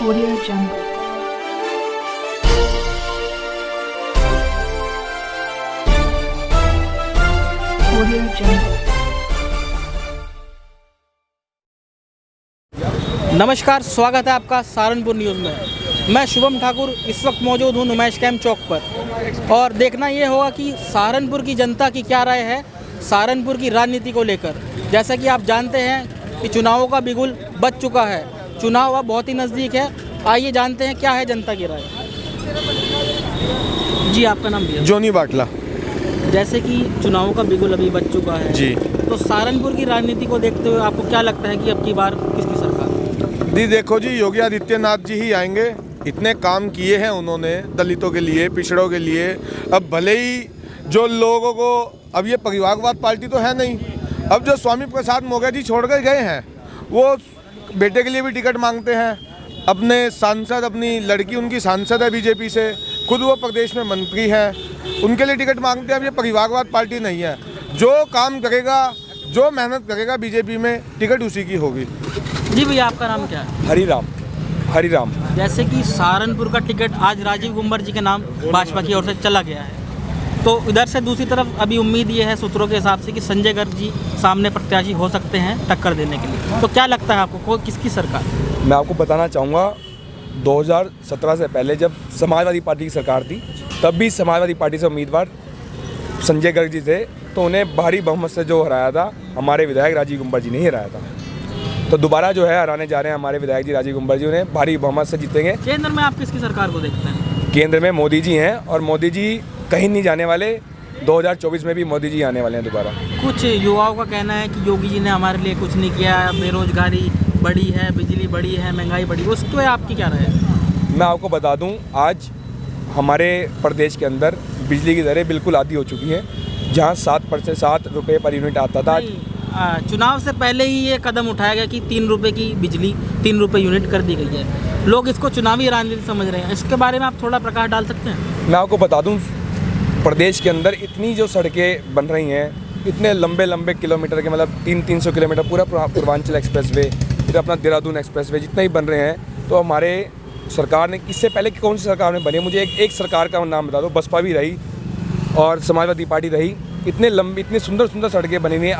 Audio Jungle. Audio Jungle. नमस्कार, स्वागत है आपका सहारनपुर न्यूज़ में। मैं शुभम ठाकुर इस वक्त मौजूद हूँ नुमाइश कैंप चौक पर और देखना ये होगा कि सहारनपुर की जनता की क्या राय है सहारनपुर की राजनीति को लेकर। जैसा कि आप जानते हैं कि चुनावों का बिगुल बज चुका है, चुनाव अब बहुत ही नज़दीक है। आइए जानते हैं क्या है जनता की राय। जी, आपका नाम भी है? जोनी बाटला। जैसे कि चुनावों का बिगुल अभी बज चुका है जी, तो सहारनपुर की राजनीति को देखते हुए आपको क्या लगता है कि अब की बार किसकी सरकार? जी देखो जी, योगी आदित्यनाथ जी ही आएंगे। इतने काम किए हैं उन्होंने दलितों के लिए, पिछड़ों के लिए। अब भले ही जो लोगों को, अब ये परिवारवाद पार्टी तो है नहीं, अब जो स्वामी प्रसाद मौर्य जी छोड़ कर गए हैं वो बेटे के लिए भी टिकट मांगते हैं। अपने सांसद, अपनी लड़की उनकी सांसद है बीजेपी से, खुद वो प्रदेश में मंत्री हैं, उनके लिए टिकट मांगते हैं। अब ये परिवारवाद पार्टी नहीं है। जो काम करेगा, जो मेहनत करेगा बीजेपी में, टिकट उसी की होगी। जी भैया, आपका नाम क्या है? हरिराम। जैसे कि सहारनपुर का टिकट आज राजीव गुम्बर जी के नाम भाजपा की ओर से चला गया है, तो इधर से दूसरी तरफ अभी उम्मीद ये है सूत्रों के हिसाब से कि संजय गर्ग जी सामने प्रत्याशी हो सकते हैं टक्कर देने के लिए। तो क्या लगता है आपको किसकी सरकार? मैं आपको बताना चाहूँगा 2017 से पहले जब समाजवादी पार्टी की सरकार थी, तब भी समाजवादी पार्टी से उम्मीदवार संजय गर्ग जी थे, तो उन्हें भारी बहुमत से जो हराया था हमारे विधायक राजीव गुम्बर जी ने ही हराया था। तो दोबारा जो है हराने जा रहे हैं हमारे विधायक जी राजीव गुम्बर जी, उन्हें भारी बहुमत से जीतेंगे। केंद्र में आप किसकी सरकार को देखते हैं? केंद्र में मोदी जी हैं और मोदी जी कहीं नहीं जाने वाले। 2024 में भी मोदी जी आने वाले हैं दोबारा। कुछ युवाओं का कहना है कि योगी जी ने हमारे लिए कुछ नहीं किया, बेरोजगारी बढ़ी है, बिजली बढ़ी है, महंगाई बढ़ी, उस पर आपकी क्या राय है? मैं आपको बता दूं, आज हमारे प्रदेश के अंदर बिजली की दरें बिल्कुल आधी हो चुकी हैं। जहां 7 रुपये पर यूनिट आता था, चुनाव से पहले ही ये कदम उठाया गया कि 3 रुपये की बिजली 3 रुपये यूनिट कर दी गई है। लोग इसको चुनावी राजनीति समझ रहे हैं, इसके बारे में आप थोड़ा प्रकाश डाल सकते हैं? मैं आपको बता दूं, प्रदेश के अंदर इतनी जो सड़कें बन रही हैं, इतने लंबे लंबे किलोमीटर के, मतलब 300 किलोमीटर पूरा पूर्वांचल एक्सप्रेसवे, फिर अपना देहरादून एक्सप्रेसवे, जितने ही बन रहे हैं, तो हमारे सरकार ने, इससे पहले कौन सी सरकार में बनी है? मुझे एक सरकार का नाम बता दो। बसपा भी रही और समाजवादी पार्टी रही। इतनी सुंदर सुंदर सड़कें बनी हुई हैं।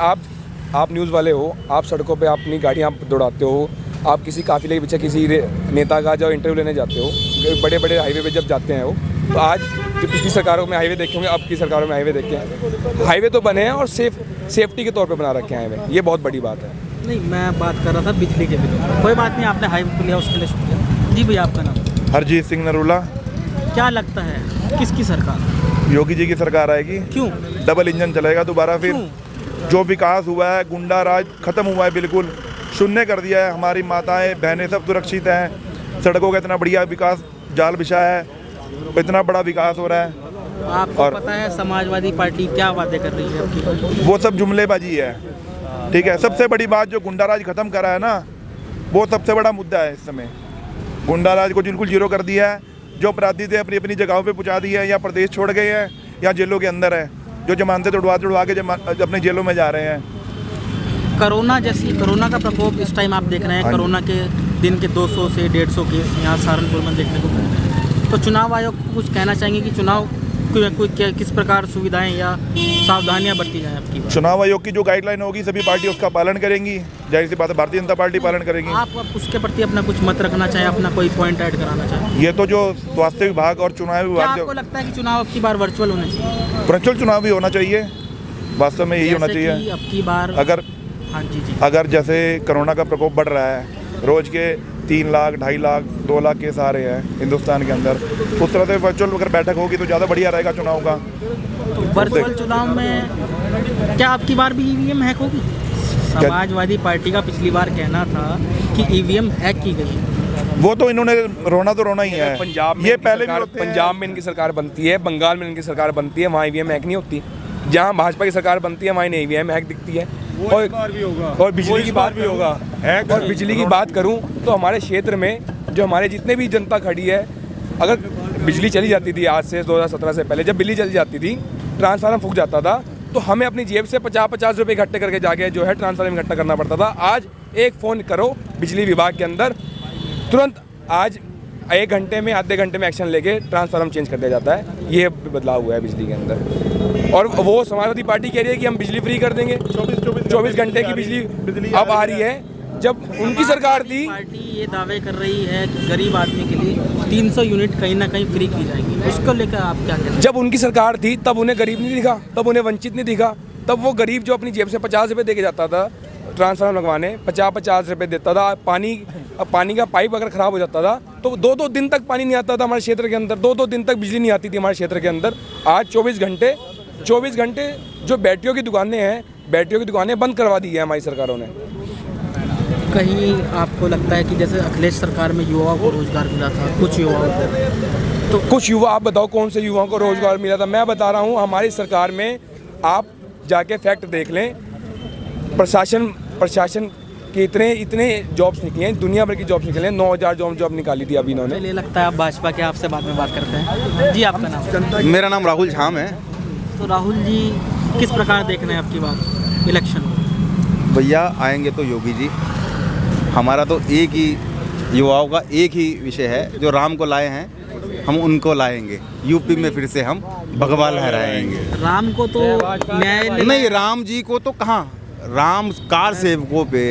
आप न्यूज़ वाले हो, आप सड़कों पे अपनी गाड़ियाँ दौड़ाते हो, आप किसी काफिले के पीछे किसी नेता का जब इंटरव्यू लेने जाते हो, बड़े बड़े हाईवे पे जब जाते हैं वो, तो आज जो पिछली सरकारों में हाईवे देखे होंगे, अब की सरकारों में हाईवे देखे हैं। हाईवे तो बने हैं और सेफ्टी के तौर पे बना रखे हैं हाईवे, ये बहुत बड़ी बात है। नहीं, मैं बात कर रहा था बिजली के बिल। कोई बात नहीं, आपने हाईवे पे लिया, उसके लिए शुक्रिया। जी भैया, आपका नाम? हरजीत सिंह नरूला। क्या लगता है किसकी सरकार? योगी जी की सरकार आएगी। क्यों? डबल इंजन चलेगा दोबारा। फिर जो विकास हुआ है, गुंडा राज खत्म हुआ है, बिल्कुल शून्य कर दिया है। हमारी माताएं बहनें सब सुरक्षित हैं। सड़कों का इतना बढ़िया विकास जाल बिछा है, इतना बड़ा विकास हो रहा है। आपको पता है समाजवादी पार्टी क्या वादे कर रही है आपकी? वो सब जुमलेबाजी है। ठीक है, सबसे बड़ी बात जो गुंडा राज खत्म करा है ना, वो सबसे बड़ा मुद्दा है इस समय। गुंडा राज को बिल्कुल जीरो कर दिया है। जो अपराधी थे अपनी अपनी जगहों पे पहुंचा दिए हैं, या प्रदेश छोड़ गए हैं या जेलों के अंदर है। जो जमानतें तोड़वा के अपने जेलों में जा रहे हैं। कोरोना का प्रकोप इस टाइम आप देख रहे हैं। कोरोना के दिन के 200 से 150 केस यहाँ सहारनपुर में देखने को मिल रहे हैं। तो चुनाव आयोग को कुछ कहना चाहेंगे कि चुनाव किस प्रकार सुविधाएं या सावधानियां बरती जाएं आपकी? चुनाव आयोग की जो गाइडलाइन होगी सभी पार्टी उसका पालन करेंगी। जाहिर सी बात है, भारतीय जनता पार्टी पालन करेगी। आप उसके प्रति अपना कुछ मत रखना चाहें, अपना कोई पॉइंट ऐड कराना चाहें? ये तो जो स्वास्थ्य विभाग और चुनाव विभाग, आपको लगता है कि चुनाव अब की बार वर्चुअल होने चाहिए? वर्चुअल चुनाव भी होना चाहिए, वास्तव में यही होना चाहिए। अब की बार अगर जैसे कोरोना का प्रकोप बढ़ रहा है, रोज के 3 लाख, 2.5 लाख, 2 लाख केस आ रहे हैं हिंदुस्तान के अंदर, उस तरह से वर्चुअल अगर बैठक होगी तो ज़्यादा बढ़िया रहेगा चुनाव का। तो वर्चुअल चुनाव में क्या आपकी बार भी ईवीएम हैक होगी? समाजवादी पार्टी का पिछली बार कहना था कि ईवीएम हैक की गई। वो तो इन्होंने रोना ही है। पंजाब में ये पहले भी पंजाब में इनकी सरकार बनती है, बंगाल में इनकी सरकार बनती है, वहाँ ईवीएम हैक नहीं होती। जहाँ भाजपा की सरकार बनती है वहाँ इन्हें ईवीएम हैक दिखती है। और बिजली की बात भी होगा। और बिजली की बात करूं तो हमारे क्षेत्र में जो हमारे जितने भी जनता खड़ी है, अगर बिजली चली जाती थी आज से 2017 से पहले, जब बिजली चली जाती थी, ट्रांसफार्मर फूक जाता था, तो हमें अपनी जेब से 50-50 रुपये इकट्ठे करके जाके जो है ट्रांसफार्मर इकट्ठा करना पड़ता था। आज एक फ़ोन करो बिजली विभाग के अंदर, तुरंत आज 1 घंटे में आधे घंटे में एक्शन लेके ट्रांसफार्मर चेंज कर दिया जाता है। ये बदलाव हुआ है बिजली के अंदर। और वो समाजवादी पार्टी कह रही है कि हम बिजली फ्री कर देंगे, 24 घंटे की बिजली अब आ रही है। जब उनकी सरकार थी, पार्टी ये दावे कर रही है कि गरीब आदमी के लिए 300 यूनिट कहीं ना कहीं फ्री की जाएगी, उसको लेकर आप क्या कहते हैं? जब उनकी सरकार थी तब उन्हें गरीब नहीं दिखा, तब उन्हें वंचित नहीं दिखा। तब वो गरीब जो अपनी जेब से 50 रुपये दे के जाता था ट्रांसफार्मर लगवाने, 50 रुपये देता था। पानी का पाइप अगर ख़राब हो जाता था तो 2-2 दिन तक पानी नहीं आता था हमारे क्षेत्र के अंदर, 2-2 दिन तक बिजली नहीं आती थी हमारे क्षेत्र के अंदर। आज 24 घंटे जो बैटरियों की दुकानें बंद करवा दी है हमारी सरकारों ने। कहीं आपको लगता है कि जैसे अखिलेश सरकार में युवाओं को रोजगार मिला था, कुछ युवाओं को, तो कुछ युवा, आप बताओ कौन से युवाओं को रोजगार मिला था? मैं बता रहा हूँ, हमारी सरकार में आप जाके फैक्ट देख लें, प्रशासन के इतने जॉब्स निकले हैं, दुनिया भर की जॉब्स निकले हैं। 9000 जॉब निकाली थी अभी इन्होंने। चलिए, लगता है आप भाजपा के, आपसे बाद में बात करते हैं। जी, आपका नाम? मेरा नाम राहुल झाम है। तो राहुल जी, किस प्रकार देख रहे हैं आपकी बात इलेक्शन? भैया आएंगे तो योगी जी। हमारा तो एक ही युवाओं का एक ही विषय है, जो राम को लाए हैं हम उनको लाएंगे। यूपी में फिर से हम भगवा लहराएंगे। राम को तो न्याय नहीं, राम जी को तो कहाँ, राम कार सेवकों पे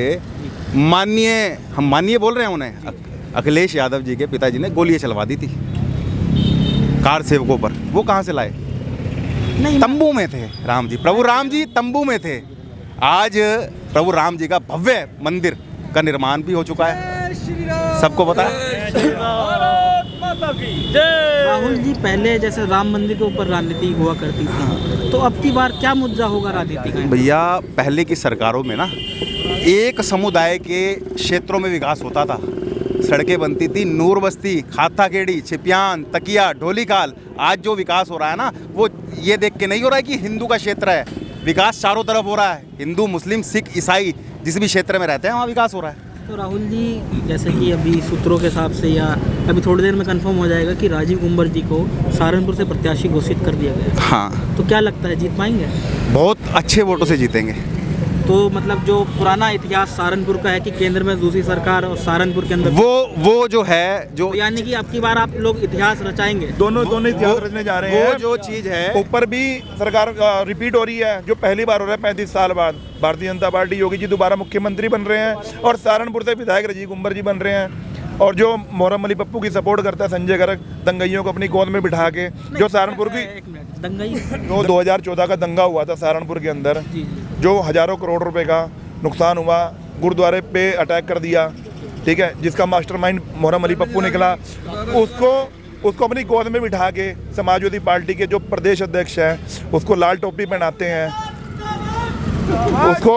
हम माननीय बोल रहे हैं उन्हें, अखिलेश यादव जी के पिताजी ने गोलियां चलवा दी थी कार सेवकों पर। वो कहाँ से लाए? नहीं, तंबू में थे राम जी, प्रभु राम जी तंबू में थे। आज प्रभु राम जी का भव्य मंदिर का निर्माण भी हो चुका है, सबको पता है। राहुल जी, पहले जैसे राम मंदिर के ऊपर राजनीति हुआ करती थी, तो अब की बार क्या मुद्दा होगा राजनीति का? भैया, पहले की सरकारों में ना एक समुदाय के क्षेत्रों में विकास होता था, सड़कें बनती थी, नूर बस्ती, खाथा खेड़ी, छिपियान, तकिया, ढोलीखाल। आज जो विकास हो रहा है ना, वो ये देख के नहीं हो रहा है कि हिंदू का क्षेत्र है, विकास चारों तरफ हो रहा है। हिंदू, मुस्लिम, सिख, ईसाई जिस भी क्षेत्र में रहते हैं वहाँ विकास हो रहा है। तो राहुल जी, जैसे कि अभी सूत्रों के हिसाब से या अभी थोड़ी देर में कंफर्म हो जाएगा कि राजीव कुंवर जी को सहारनपुर से प्रत्याशी घोषित कर दिया गया है। हाँ, तो क्या लगता है, जीत पाएंगे? बहुत अच्छे वोटों से जीतेंगे। तो मतलब जो पुराना इतिहास सहारनपुर का है कि केंद्र में दूसरी सरकार और सहारनपुर के अंदर वो जो है, जो तो यानी कि अब की बार आप लोग इतिहास रचाएंगे। दोनों इतिहास रचने जा रहे हैं। वो जो चीज़ है, ऊपर भी सरकार रिपीट हो रही है, जो पहली बार हो रहा है 35 साल बाद। भारतीय जनता पार्टी, योगी जी दोबारा मुख्यमंत्री बन रहे हैं और सहारनपुर से विधायक राजीव कुंवर जी बन रहे हैं। और जो मोहम्मद अली पप्पू की सपोर्ट करता है संजय गर्ग, दंगइयों को अपनी गोद में बिठा के, जो सहारनपुर की दंगई जो 2014 का दंगा हुआ था सहारनपुर के अंदर, जो हजारों करोड़ रुपए का नुकसान हुआ, गुरुद्वारे पे अटैक कर दिया, ठीक है, जिसका मास्टरमाइंड मोहम्मद अली पप्पू निकला, उसको अपनी गोद में बिठा के समाजवादी पार्टी के जो प्रदेश अध्यक्ष हैं उसको लाल टोपी पहनाते हैं, उसको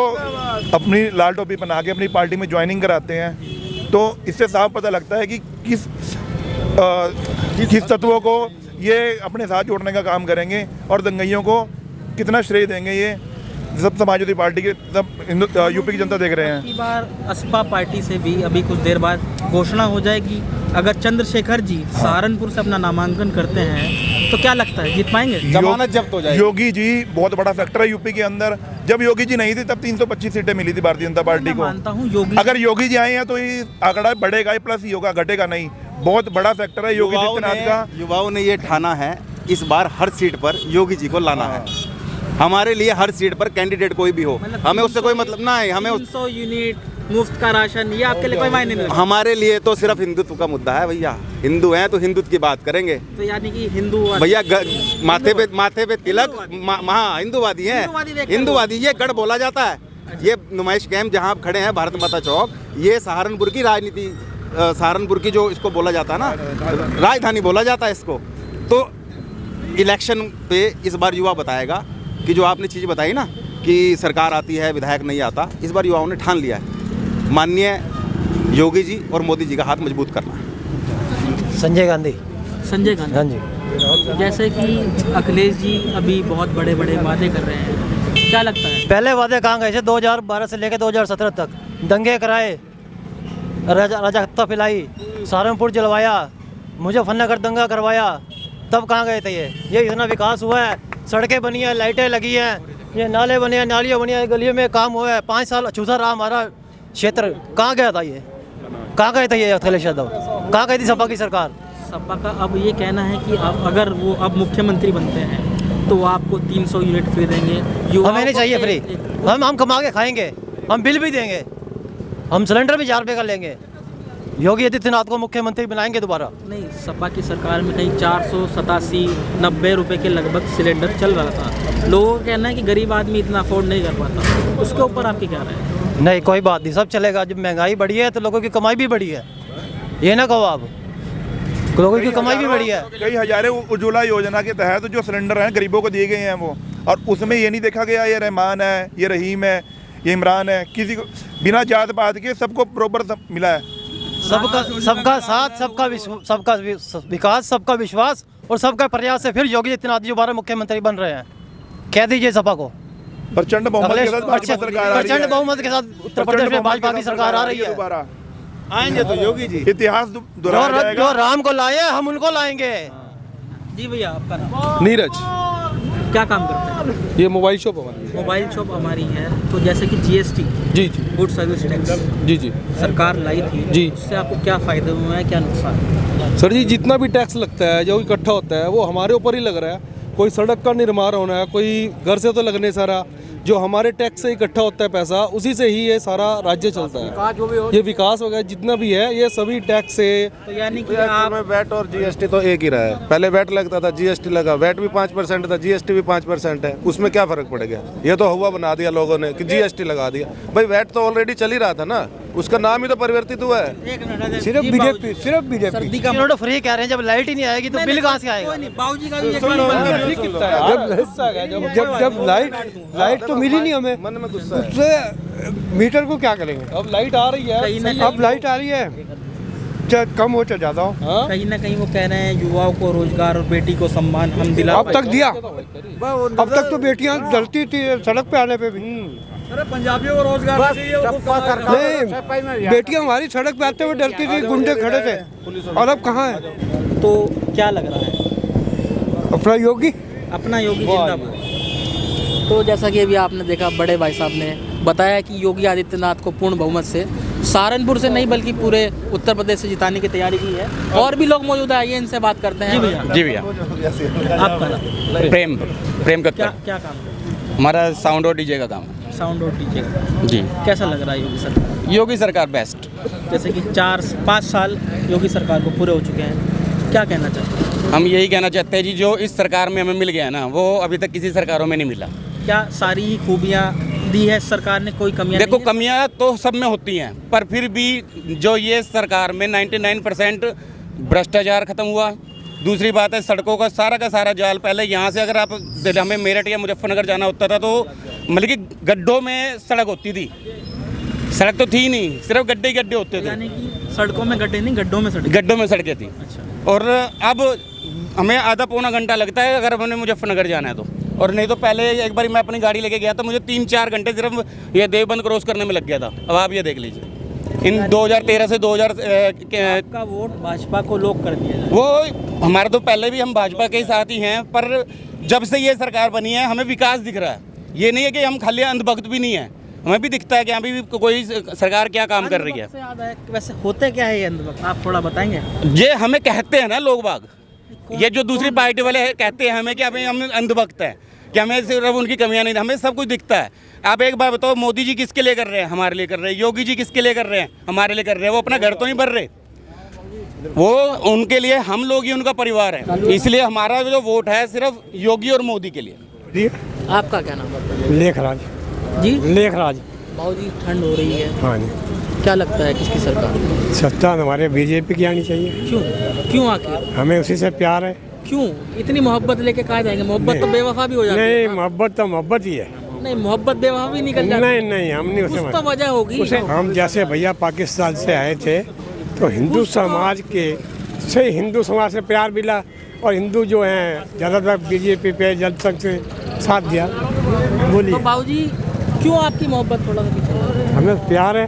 अपनी लाल टोपी पहना के अपनी पार्टी में ज्वाइनिंग कराते हैं। तो इससे साफ पता लगता है कि किस तत्वों को ये अपने साथ जोड़ने का काम करेंगे और दंगइयों को कितना श्रेय देंगे। ये सब समाजवादी पार्टी के, सब यूपी की जनता देख रहे हैं। की बार असपा पार्टी से भी अभी कुछ देर बाद घोषणा हो जाएगी। अगर चंद्रशेखर जी सहारनपुर से अपना नामांकन करते हैं तो क्या लगता है, जीत पाएंगे? जमानत जब्त हो जाएगी। योगी जी बहुत बड़ा फैक्टर है यूपी के अंदर। जब योगी जी नहीं थे तब 325 सीटें मिली थी भारतीय जनता पार्टी को। मानता हूँ योगी, अगर योगी जी आए हैं तो ये आंकड़ा बढ़ेगा ही, प्लस ही होगा, घटेगा नहीं। बहुत बड़ा फैक्टर है योगी आदित्यनाथ का। युवाओं ने ये ठाना है इस बार हर सीट पर योगी जी को लाना है। हमारे लिए हर सीट पर कैंडिडेट कोई भी हो, हमें उससे कोई मतलब ना है। हमें 300 यूनिट मुफ्त का राशन, ये आपके लिए कोई मायने नहीं रखता। हमारे लिए तो सिर्फ हिंदुत्व का मुद्दा है भैया। हिंदू हैं तो हिंदुत्व की बात करेंगे। तो यानी कि हिंदू भैया माथे पे तिलक, हिंदुवादी हैं, हिंदुवादी। ये गढ़ बोला जाता है। ये नुमाइश कैंप जहाँ आप खड़े हैं, भारत माता चौक, ये सहारनपुर की राजनीति, सहारनपुर की जो इसको बोला जाता है ना, राजधानी बोला जाता है इसको। तो इलेक्शन पे इस बार युवा बताएगा कि जो आपने चीज़ बताई ना कि सरकार आती है विधायक नहीं आता, इस बार युवाओं ने ठान लिया है माननीय योगी जी और मोदी जी का हाथ मजबूत करना। संजय गांधी। हाँ जी। जैसे कि अखिलेश जी अभी बहुत बड़े बड़े वादे कर रहे हैं, क्या लगता है? पहले वादे कहाँ गए थे? 2012 से लेकर 2017 तक दंगे कराए, राजहत्या फैलाई, सहारनपुर जलवाया, मुजफ्फरनगर दंगा करवाया, तब कहाँ गए थे? ये इतना विकास हुआ है, सड़कें बनी हैं, लाइटें लगी हैं, ये नाले बने हैं, नालियाँ बनी हैं, गलियों में काम हुआ है। 5 साल अछूता रहा हमारा क्षेत्र, कहाँ गया था ये? कहाँ गए थे ये अखिलेश यादव? कहाँ गई थी सपा की सरकार? सपा का अब ये कहना है कि आप अगर वो अब मुख्यमंत्री बनते हैं तो वो आपको 300 यूनिट फ्री देंगे। हमें नहीं चाहिए फ्री, हम कमा के खाएंगे, हम बिल भी देंगे, हम सिलेंडर भी 1000 रुपये का लेंगे। योगी आदित्यनाथ को मुख्यमंत्री बनाएंगे दोबारा। नहीं, सपा की सरकार में कहीं 487-90 रुपए के लगभग सिलेंडर चल रहा था। लोगों का कहना है कि गरीब आदमी इतना अफोर्ड नहीं कर पाता। उसके ऊपर आपकी क्या राय है? नहीं, कोई बात नहीं, सब चलेगा। जब महंगाई बढ़ी है तो लोगों की कमाई भी बढ़ी है, ये ना कहो आप, लोगों की कमाई भी बढ़ी है। कई हजारों उज्ज्वला योजना के तहत जो सिलेंडर हैं गरीबों को दिए गए हैं वो, और उसमें ये नहीं देखा गया ये रहमान है, ये रहीम है, ये इमरान है, किसी को बिना जात पात के सबको बराबर मिला है। सबका साथ, सबका विकास, सबका विश्वास और सबका प्रयास से फिर योगी आदित्यनाथ जी दोबारा मुख्यमंत्री बन रहे हैं। कह दीजिए सपा को प्रचंड बहुमत के साथ भाजपा सरकार आ रही है। प्रचंड बहुमत के साथ उत्तर प्रदेश में भाजपा की सरकार आ रही है। दोबारा आएंगे तो योगी जी इतिहास दोहराया जाएगा। जो राम को लाए हम उनको लाएंगे। जी भैया, आपका नाम? नीरज, क्या काम करते हैं? ये मोबाइल शॉप हमारी है। मोबाइल शॉप हमारी है। तो जैसे कि GST, जी जी गुड सर्विस टैक्स, जी जी सरकार लाई थी जी। उससे आपको क्या फ़ायदे हुए हैं, क्या नुकसान? सर जी, जितना भी टैक्स लगता है जो इकट्ठा होता है वो हमारे ऊपर ही लग रहा है। कोई सड़क का निर्माण होना है, कोई घर से तो लगने सारा जो हमारे टैक्स से इकट्ठा होता है पैसा, उसी से ही ये सारा राज्य चलता है। ये विकास वगैरह जितना भी है ये सभी टैक्स से। तो यानी कि आप वैट और GST तो एक ही रहा है। पहले वैट लगता था, GST लगा, वैट भी 5% था, GST भी 5% है, उसमें क्या फर्क पड़ गया? ये तो हुआ बना दिया लोगों ने कि GST लगा दिया। भाई वैट तो ऑलरेडी चल ही रहा था ना, उसका नाम ही तो परिवर्तित हुआ है। सिर्फ बीजेपी का इन्होंने फ्री कह रहे हैं, जब लाइट ही नहीं आएगी तो बिल कहाँ से आएगा? बाबूजी का भी जब लाइट तो मिली नहीं हमें, मन में गुस्सा है। उससे मीटर को क्या करेंगे? अब लाइट आ रही है, अब लाइट आ रही है, चाहे कम हो चाहे ज्यादा हो। कहीं ना कहीं वो कह रहे हैं युवाओं को रोजगार और बेटी को सम्मान हम दिला अब तक दिया, अब तक तो बेटियां डरती थी सड़क पे आने पे भी। पंजाबियों को रोजगार नहीं, बेटियां हमारी सड़क पे आते हुए डरती थी, गुंडे खड़े थे, और अब कहाँ है? तो क्या लग रहा है? अपना योगी जिंदाबाद। तो जैसा कि अभी आपने देखा, बड़े भाई साहब ने बताया कि योगी आदित्यनाथ को पूर्ण बहुमत से सहारनपुर से नहीं बल्कि पूरे उत्तर प्रदेश से जिताने की तैयारी की है। और भी लोग मौजूद आइए, इनसे बात करते हैं। जी भैया, आपका नाम? प्रेम का क्या काम है? हमारा साउंड और डीजे का काम है। साउंड और डीजे का जी। कैसा लग रहा है योगी सरकार? योगी सरकार बेस्ट। जैसे कि 4-5 साल योगी सरकार को पूरे हो चुके हैं, क्या कहना चाहते हैं? हम यही कहना चाहते हैं जी, जो इस सरकार में हमें मिल गया ना वो अभी तक किसी सरकारों में नहीं मिला। क्या सारी ही खूबियाँ दी है सरकार ने, कोई कमियाँ? देखो, कमियां तो सब में होती हैं, पर फिर भी जो ये सरकार में 99% भ्रष्टाचार खत्म हुआ। दूसरी बात है, सड़कों का सारा जाल, पहले यहाँ से अगर आप हमें मेरठ या मुजफ्फरनगर जाना होता था तो मतलब कि गड्ढों में सड़क होती थी, सड़क तो थी नहीं, सिर्फ गड्ढे ही गड्ढे होते थे। यानी कि सड़कों में गड्ढे नहीं, गड्ढों में सड़कें थी। अच्छा। और अब हमें आधा पौना घंटा लगता है अगर हमें मुजफ्फरनगर जाना है तो, और नहीं तो पहले एक बार मैं अपनी गाड़ी लेके गया था, मुझे 3-4 घंटे सिर्फ ये देवबंद क्रॉस करने में लग गया था। अब आप ये देख लीजिए, इन 2013 से 2000 का वोट भाजपा को लोग कर दिया। वो हमारा तो पहले भी हम भाजपा के साथ ही हैं, पर जब से ये सरकार बनी है हमें विकास दिख रहा है। ये नहीं है कि हम खाली अंधभक्त भी नहीं है, हमें भी दिखता है कि अभी भी कोई सरकार क्या काम कर रही है। वैसे होते क्या है ये अंधभक्त, आप थोड़ा बताएंगे? ये हमें कहते हैं ना लोग बाग, ये जो दूसरी पार्टी वाले कहते हैं हमें कि अभी हम अंधभक्त हैं, कि हमें सिर्फ उनकी कमियां नहीं, हमें सब कुछ दिखता है। आप एक बार बताओ, मोदी जी किसके लिए कर रहे हैं? हमारे लिए कर रहे हैं। योगी जी किसके लिए कर रहे हैं? हमारे लिए कर रहे हैं। वो अपना घर तो नहीं भर रहे, वो उनके लिए, हम लोग ही उनका परिवार है। इसलिए हमारा जो वोट है सिर्फ योगी और मोदी के लिए। आपका क्या नाम है? लेखराज जी, लेखराज। बहुत ही ठंड हो रही है, हाँ जी। क्या लगता है किसकी सरकार? सत्ता हमारे बीजेपी की आनी चाहिए। क्यों आखिर? हमें उसी से प्यार है। क्यों इतनी मोहब्बत लेके कहाँ जाएंगे? मोहब्बत तो बेवफा भी हो जाती है। नहीं, मोहब्बत तो मोहब्बत ही है। नहीं, मोहब्बत बेवफा भी निकल जाती है। नहीं, हम नहीं कुछ तो वजह होगी। हम जैसे भैया पाकिस्तान से आए थे तो हिंदू समाज के से हिंदू समाज से प्यार मिला, और हिंदू जो हैं ज़्यादातर बीजेपी पे जनसंघ से साथ दिया। बोलिए। तो बाबूजी, क्यों आपकी मोहब्बत? थोड़ा सा पीछे। हमें प्यार है।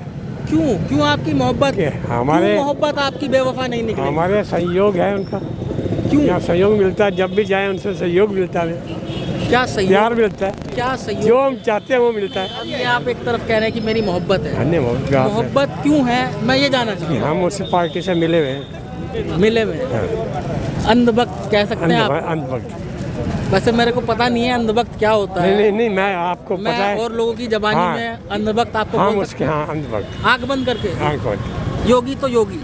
क्यों आपकी मोहब्बत? हमारे मोहब्बत आपकी बेवफा नहीं निकली? हमारे सहयोग है उनका। क्यों? यहाँ सहयोग मिलता है, जब भी जाए उनसे सहयोग मिलता है। क्या सही प्यार मिलता है, क्या सही जो हम चाहते हैं वो मिलता है। अब ये आप एक तरफ कह रहे हैं कि मेरी मोहब्बत है, अन्य मोहब्बत क्यों है, मैं ये जानना चाहूँगा। हम उसी पार्टी से मिले हुए हैं। मिले हुए हैं। अंधभक्त कह सकते हैं आप। अंधभक्त वैसे मेरे को पता नहीं है अंधभक्त क्या होता है। नहीं, मैं आपको मैं पता है। और लोगों की जबानी हाँ। में अंधभक्त आपको हम बोल उसके हाँ अंधभक्त आंख बंद करके आंख बंद। योगी तो योगी।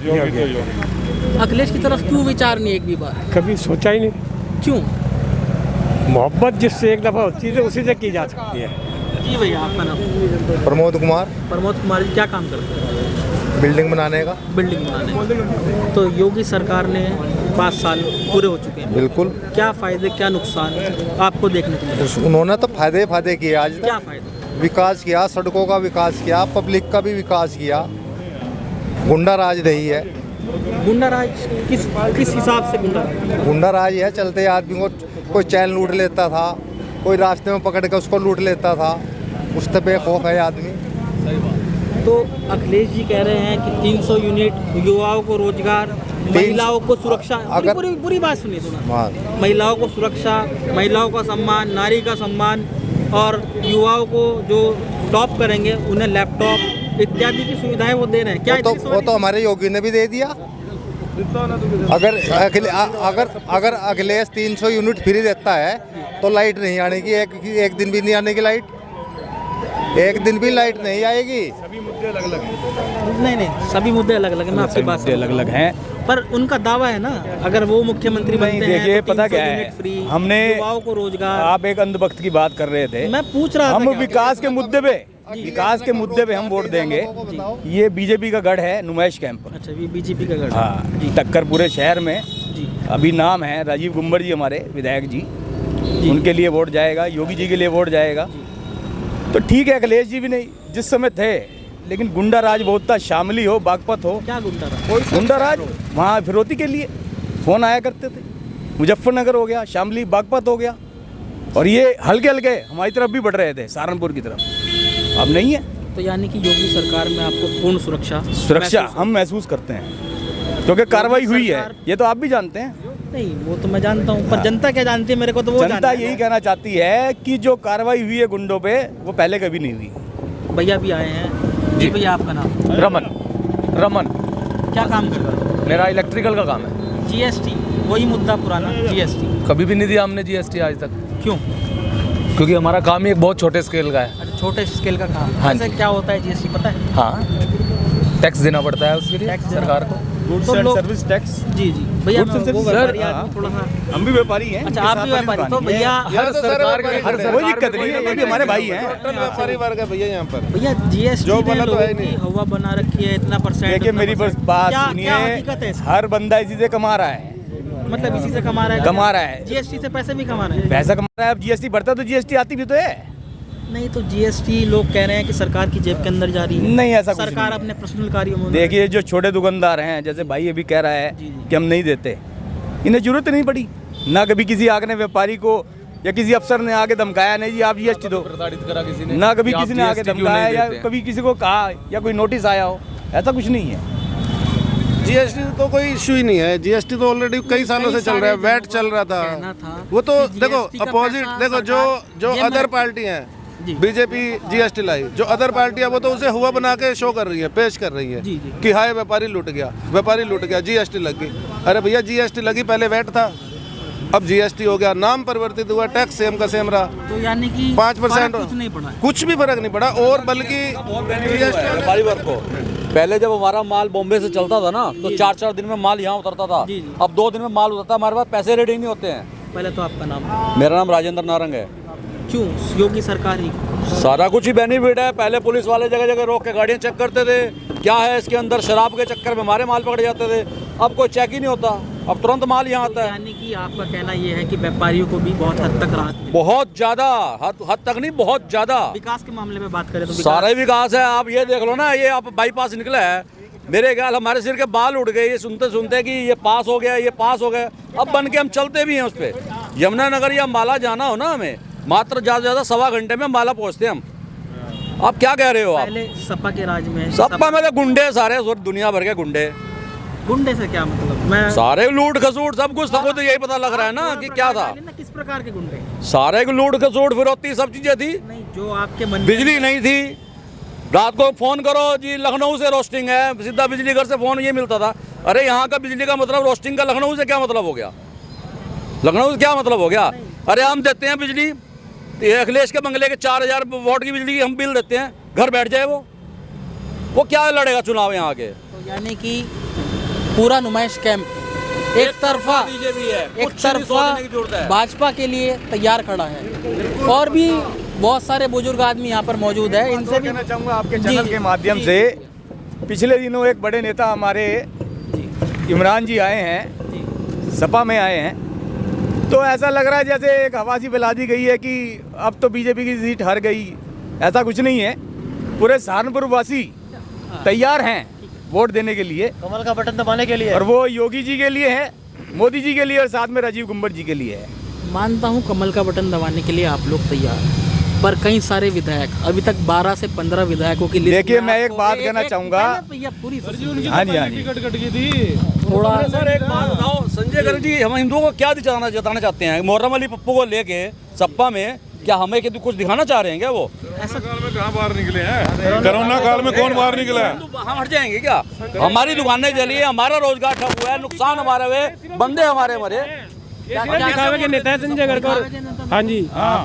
अखिलेश की तरफ क्यों विचार नहीं एक भी बार? कभी सोचा ही नहीं। क्यों? मोहब्बत जिससे एक दफ़ा होती है तो उसी से की जा सकती है। जी भैया, आपका नाम? प्रमोद कुमार, प्रमोद कुमार जी क्या काम करते हैं? बिल्डिंग बनाने का। बिल्डिंग बनाने। तो योगी सरकार ने 5 साल पूरे हो चुके हैं। बिल्कुल। क्या फायदे क्या नुकसान आपको देखने को मिले? उन्होंने तो फायदे किए आज तक। क्या फायदे? विकास किया, सड़कों का विकास किया, पब्लिक का भी विकास किया। गुंडा राज नहीं है। गुंडा राज किस हिसाब से गुंडा राज? गुंडा राज है, चलते आदमी को कोई चैन लूट लेता था, कोई रास्ते में पकड़ के उसको लूट लेता था, उससे बेखौफ है आदमी। तो अखिलेश जी कह रहे हैं कि 300 यूनिट, युवाओं को रोजगार, महिलाओं को सुरक्षा। अगर- पूरी बात सुनिए थोड़ा। हाँ। महिलाओं को सुरक्षा, महिलाओं का सम्मान, नारी का सम्मान, और युवाओं को जो टॉप करेंगे उन्हें लैपटॉप इत्यादि की सुविधाएं वो दे रहे हैं। क्या वो तो हमारे योगी ने भी दे दिया। अगर अखिलेश 300 यूनिट फ्री देता है तो लाइट नहीं आने की, एक दिन भी नहीं आने की लाइट, एक दिन भी लाइट नहीं आएगी। नहीं, सभी मुद्दे अलग अलग हैं। मैं आपकी बात से अलग हैं, पर उनका दावा है ना, अगर वो मुख्यमंत्री बनते हैं देखिए तो पता 300 क्या यूनिट है, फ्री, हमने युवाओं को रोजगार। आप एक अंधभक्त की बात कर रहे थे, मैं पूछ रहा था हम क्या? विकास के मुद्दे पे, विकास के मुद्दे पे हम वोट देंगे। ये बीजेपी का गढ़ है, नुमाइश कैंप। अच्छा, ये बीजेपी का गढ़। हाँ, टक्कर पूरे शहर में जी। अभी नाम है राजीव गुम्बर जी, हमारे विधायक जी, उनके लिए वोट जाएगा, योगी जी के लिए वोट जाएगा। तो ठीक है, अखिलेश जी भी नहीं जिस समय थे, लेकिन गुंडा राज बहुत था, शामली हो, बागपत हो। क्या गुंडा राज? गुंडा राज वहाँ फिरौती के लिए फ़ोन आया करते थे। मुजफ्फरनगर हो गया, शामली, बागपत हो गया, और ये हल्के हल्के हमारी तरफ भी बढ़ रहे थे, सहारनपुर की तरफ। अब नहीं है। तो यानी कि योगी सरकार में आपको पूर्ण सुरक्षा हम महसूस करते हैं, क्योंकि कार्रवाई हुई है, ये तो आप भी जानते हैं। नहीं, वो तो मैं जानता हूँ, पर जनता क्या जानती है मेरे को तो वो जनता यही कहना चाहती है कि जो कार्रवाई हुई है गुंडों पे, वो पहले कभी नहीं हुई। भैया भी आए हैं। जी भैया, आपका नाम? रमन। क्या काम कर रहे हो? मेरा इलेक्ट्रिकल का काम है। जीएसटी, वही मुद्दा पुराना, जीएसटी कभी भी नहीं दिया हमने जीएसटी आज तक, क्यों? क्योंकि हमारा काम ही एक बहुत छोटे स्केल का है। अच्छा, छोटे स्केल का काम। हाँ वैसे क्या होता है जीएसटी पता है? हाँ, टैक्स देना पड़ता है उसके लिए टैक्स सरकार को, गुड्स एंड सर्विस टैक्स। जी भैया, Goods and वो services, व्यापारी सर, आदमी थोड़ा सा। हम भी व्यापारी हैं। अच्छा, आप भी व्यापारी, तो भैया हर सरकार कोई दिक्कत नहीं है, ये भी हमारे भाई हैं। व्यापारी वर्ग है भैया यहाँ पर। भैया जीएसटी जो ने बना तो लोगों है की नहीं। हवा बना रखी है, इतना परसेंट। देखिए मेरी बस बात क्या सुनिए, हकीकत है इसकी? हर बंदा इसी से कमा रहा है, मतलब इसी से कमा रहा है? कमा रहा है। जीएसटी से पैसे भी कमा रहे हैं? पैसा कमा रहा है। अब जीएसटी बढ़ता तो जीएसटी आती भी तो है। नहीं, तो जीएसटी लोग कह रहे हैं कि सरकार की जेब के अंदर जा रही है। नहीं, ऐसा कुछ सरकार नहीं है। अपने पर्सनल कार्यों में। देखिए जो छोटे दुकानदार हैं, जैसे भाई अभी कह रहा है जी। कि हम नहीं देते, इन्हें जरूरत नहीं पड़ी ना, कभी किसी आगे ने व्यापारी को या किसी अफसर ने आगे धमकाया, नहीं जी आप जीएसटी दो, ना कभी किसी ने आगे धमकाया या कभी किसी को कहा या कोई नोटिस आया हो, ऐसा कुछ नहीं है। जीएसटी तो कोई इशू ही नहीं है। जीएसटी तो ऑलरेडी कई सालों से चल रहा है, वैट चल रहा कहना था, था वो तो कि देखो GST का अपोजिट, पैसा देखो जो सरकार जेब अदर में- पार्टी हैं, जी। बीजेपी जीएसटी लाई, जो अदर पार्टियां वो तो उसे हुआ बना के शो कर रही है, पेश कर रही है जी, जी। कि हाय व्यापारी लूट गया, जीएसटी लग गई। अरे भैया जीएसटी लगी, पहले वैट था, अब जीएसटी हो गया, नाम परिवर्तित हुआ, टैक्स सेम का सेम रहा, तो यानी कि 5% कुछ नहीं पड़ा है। कुछ भी फर्क नहीं पड़ा, और बल्कि व्यापारी वर्ग को पहले जब हमारा माल बॉम्बे से चलता था ना, तो 4-4 दिन में माल यहाँ उतरता था। जी, जी। अब 2 दिन में माल उतरता, हमारे पास पैसे रेडी नहीं होते हैं। पहले तो आपका नाम? मेरा नाम राजेंद्र नारंग है। क्यों? योगी सरकार ही। सारा कुछ ही बेनिफिट है। पहले पुलिस वाले जगह जगह रोक के गाड़ियाँ चेक करते थे, क्या है इसके अंदर, शराब के चक्कर में हमारे माल पकड़े जाते थे। अब कोई चेक ही नहीं होता, अब तुरंत माल यहाँ आता है। यानी कि आपका कहना ये है कि व्यापारियों को भी बहुत हद तक राहत मिली। बहुत ज्यादा, हद तक नहीं, बहुत ज्यादा। विकास के मामले में बात करें तो सारा ही विकास है। आप ये देख लो ना, ये आप बाईपास निकला है, मेरे ख्याल हमारे सिर के बाल उड़ गए ये सुनते सुनते कि ये पास हो गया, ये पास हो गया। अब बन के हम चलते भी हैं उस पर। यमुनानगर या अंबाला जाना हो ना, हमें मात्र ज़्यादा 1.25 घंटे में अंबाला पहुँचते हम। आप क्या कह रहे हो? आप पहले सपा के राज में, सपा में तो गुंडे सारे, दुनिया भर के गुंडे, गुंडे से क्या मतलब? मैं सारे लूट खसूट सब कुछ सबको तो यही पता लग रहा है ना कि क्या था। किस प्रकार के गुंडे? सारे को लूट खसूट फिरौती सब चीजें थी। नहीं, जो आपके मन में बिजली नहीं थी, रात को फोन करो जी लखनऊ से रोस्टिंग है, सीधा बिजली घर से फोन ये मिलता था। अरे यहाँ का बिजली का मतलब रोस्टिंग का लखनऊ से क्या मतलब हो गया? लखनऊ से क्या मतलब हो गया? अरे हम देते हैं बिजली, ये अखिलेश के बंगले के 4000 वोट की बिजली हम बिल देते हैं, घर बैठ जाए वो क्या लड़ेगा चुनाव यहाँ के? तो यानी कि पूरा नुमाइश कैंप एक तरफा बीजेपी है, एक कुछ नहीं तरफा सोचने की जरूरत है। भाजपा के लिए तैयार खड़ा है। और भी बहुत सारे बुजुर्ग आदमी यहाँ पर मौजूद है, इनसे भी कहना चाहूँगा आपके जी, चैनल के माध्यम से। पिछले दिनों एक बड़े नेता हमारे इमरान जी आए हैं, सपा में आए हैं, तो ऐसा लग रहा है जैसे एक हवा सी फैला दी गई है कि अब तो बीजेपी की सीट हार गई। ऐसा कुछ नहीं है, पूरे सहारनपुर वासी तैयार हैं वोट देने के लिए, कमल का बटन दबाने के लिए। और वो योगी जी के लिए है, मोदी जी के लिए, और साथ में राजीव गुम्बर जी के लिए है। मानता हूँ कमल का बटन दबाने के लिए आप लोग तैयार हैं, पर कई सारे विधायक अभी तक 12 से 15 विधायकों की लिस्ट। देखिए, में मैं एक आपको- बात कहना चाहूँगा। भैया पूरी हाँ जी, हाँ जी। टिकट कट गई थी। थोड़ा सर एक बात बताओ, संजय गर्ग जी हम हिंदुओं को क्या जताना चाहते हैं? मोहर्रम अली पप्पू को लेके सपा में क्या हमें कुछ दिखाना चाह रहे हैं क्या? वो काल में कहाँ बाहर निकले हैं? कोरोना काल में कौन बाहर निकला है? हम हट जाएंगे क्या? हमारी दुकानें जली है, हमारा रोजगार ठप हुआ है, नुकसान हमारे हुए, बंदे हमारे मरे। दिखावे के नेता है संजय गर्ग। हाँ जी,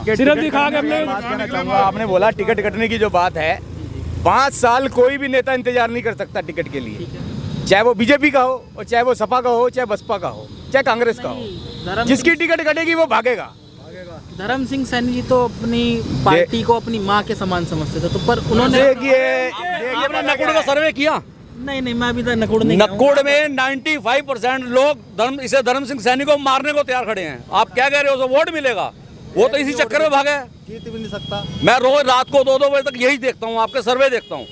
सिर्फ दिखा के हमने बात कहना चाहूँगा, आपने बोला टिकट कटने की जो बात है, 5 साल कोई भी नेता इंतजार नहीं कर सकता टिकट के लिए, चाहे वो बीजेपी का हो, और चाहे वो सपा का हो, चाहे बसपा का हो, चाहे कांग्रेस का हो। जिसकी टिकट कटेगी वो भागेगा। धर्म सिंह सैनी जी तो अपनी पार्टी को अपनी माँ के समान समझते थे, तो पर उन्होंने आपने नकुड़ का सर्वे किया? नहीं, मैं अभी तक नकुड़ नहीं गया हूं। नकुड़ में 95% लोग धर्म सिंह सैनी को मारने को तैयार खड़े हैं। आप क्या कह रहे हो? वोट मिलेगा? वो तो इसी चक्कर में भागे। जीत भी नहीं सकता। मैं रोज रात को 2-2 बजे तक यही देखता हूँ, आपके सर्वे देखता हूँ।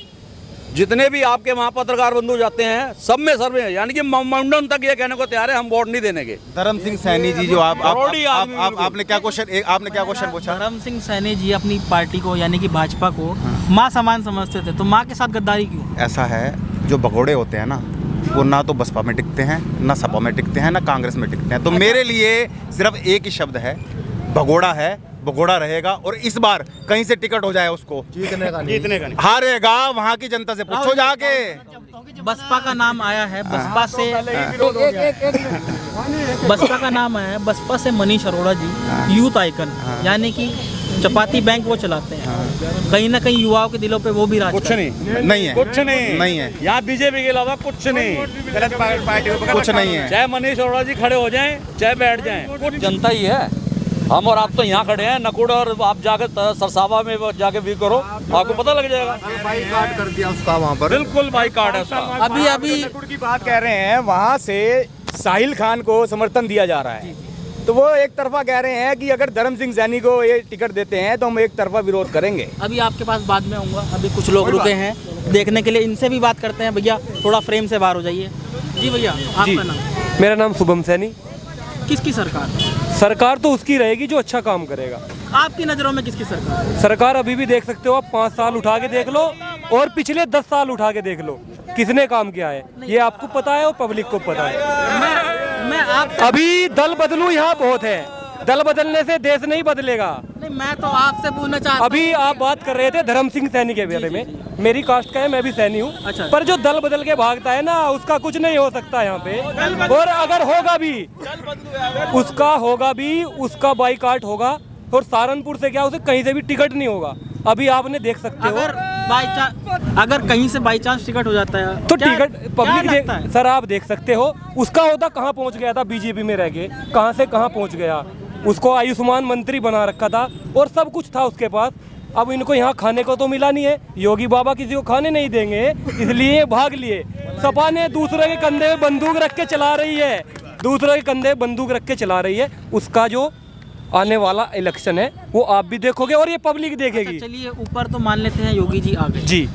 जितने भी आपके वहाँ पत्रकार बंधु जाते हैं सब में सर्वे है, यानी कि माउंटेन तक ये कहने को तैयार है हम वोट नहीं देने के। धर्म सिंह सैनी जी जो आपने क्या क्वेश्चन पूछा? धर्म सिंह सैनी जी अपनी पार्टी को यानी कि भाजपा को माँ समान समझते थे, तो माँ के साथ गद्दारी क्यों? ऐसा है, जो भगोड़े होते हैं ना, वो ना तो बसपा में टिकते हैं, ना सपा में टिकते हैं, ना कांग्रेस में टिकते हैं। तो मेरे लिए सिर्फ एक ही शब्द है, भगोड़ा है, भगोड़ा रहेगा। और इस बार कहीं से टिकट हो जाए उसको, जीतने का नहीं, हारेगा। वहाँ की जनता से पूछो जाके। बसपा का नाम आया है, बसपा से बसपा का नाम आया है, बसपा से मनीष अरोड़ा जी यूथ आइकन, यानी कि चपाती बैंक वो चलाते हैं, कहीं ना कहीं युवाओं के दिलों पे वो भी राज कुछ करते हैं। नहीं है, कुछ नहीं है। यहाँ बीजेपी के अलावा कुछ नहीं, कुछ नहीं है। चाहे मनीष अरोड़ा जी खड़े हो जाएं, चाहे बैठ जाएं, कुछ जनता ही है। हम और आप तो यहाँ खड़े हैं नकुड़, और आप जाकर सरसावा में जाके भी करो, आपको पता लग जाएगा। बाईकाट कर दिया उसका वहाँ पर। बिल्कुल बाईकाट है उसका। अभी नकुड़ की बात कह रहे हैं, वहाँ से साहिल खान को समर्थन दिया जा रहा है, तो वो एक तरफा कह रहे हैं कि अगर धर्म सिंह सैनी को ये टिकट देते हैं तो हम एक तरफा विरोध करेंगे। अभी आपके पास बाद में आऊँगा, अभी कुछ लोग रुके हैं देखने के लिए, इनसे भी बात करते हैं। भैया थोड़ा फ्रेम से बाहर हो जाइए। जी भैया, आपका नाम? मेरा नाम शुभम सैनी। किसकी सरकार? सरकार तो उसकी रहेगी जो अच्छा काम करेगा। आपकी नज़रों में किसकी सरकार? सरकार अभी भी देख सकते हो आप, 5 साल उठा के देख लो और पिछले 10 साल उठा के देख लो, किसने काम किया है ये आपको पता है और पब्लिक को पता है। मैं आप अभी दल बदलू यहाँ बहुत है, दल बदलने से देश नहीं बदलेगा। नहीं, मैं तो आपसे पूछना चाहता हूं। अभी आप बात कर रहे थे धर्म सिंह सैनी के बारे में, मेरी कास्ट का है, मैं भी सैनी हूँ। अच्छा। पर जो दल बदल के भागता है ना, उसका कुछ नहीं हो सकता यहाँ पे, और अगर होगा भी उसका बाईकाट होगा। और सहारनपुर से क्या, उसे कहीं से भी टिकट नहीं होगा। अभी आपने देख सकते हो, अगर कहीं से बाई चांस टिकट हो जाता है तो टिकट पब्लिक सर आप देख सकते हो, उसका होता कहाँ पहुँच गया था, बीजेपी में रह के कहाँ से कहाँ पहुँच गया। उसको आयुष्मान मंत्री बना रखा था और सब कुछ था उसके पास। अब इनको यहाँ खाने को तो मिला नहीं है, योगी बाबा किसी को खाने नहीं देंगे, इसलिए भाग लिए। सपा ने दूसरे के कंधे में बंदूक रख के चला रही है, दूसरे के कंधे में बंदूक रख के चला रही है। उसका जो आने वाला इलेक्शन है वो आप भी देखोगे और ये पब्लिक देखेगी। चलिए ऊपर तो मान लेते हैं योगी जी आ गए जी,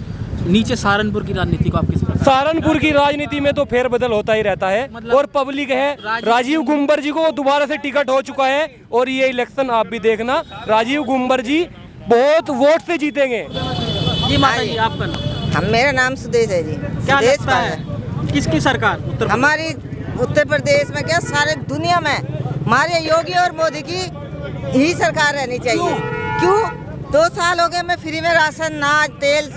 नीचे सहारनपुर की राजनीति को आप किस प्रकार? सहारनपुर की राजनीति में तो फेरबदल होता ही रहता है, और पब्लिक है, राजीव गुम्बर जी को दोबारा से टिकट हो चुका है। और ये इलेक्शन आप भी देखना, राजीव गुम्बर जी बहुत वोट से जीतेंगे। जी माता जी, आपका नाम? मेरा नाम सुदेश है जी। क्या सुदेश लगता है किसकी सरकार? उत्तर प्रदेश। हमारी उत्तर प्रदेश में क्या सारे दुनिया में हमारे योगी और मोदी की ही सरकार रहनी चाहिए। क्यों? 2 साल हो गए हमें फ्री में राशन, अनाज, तेल,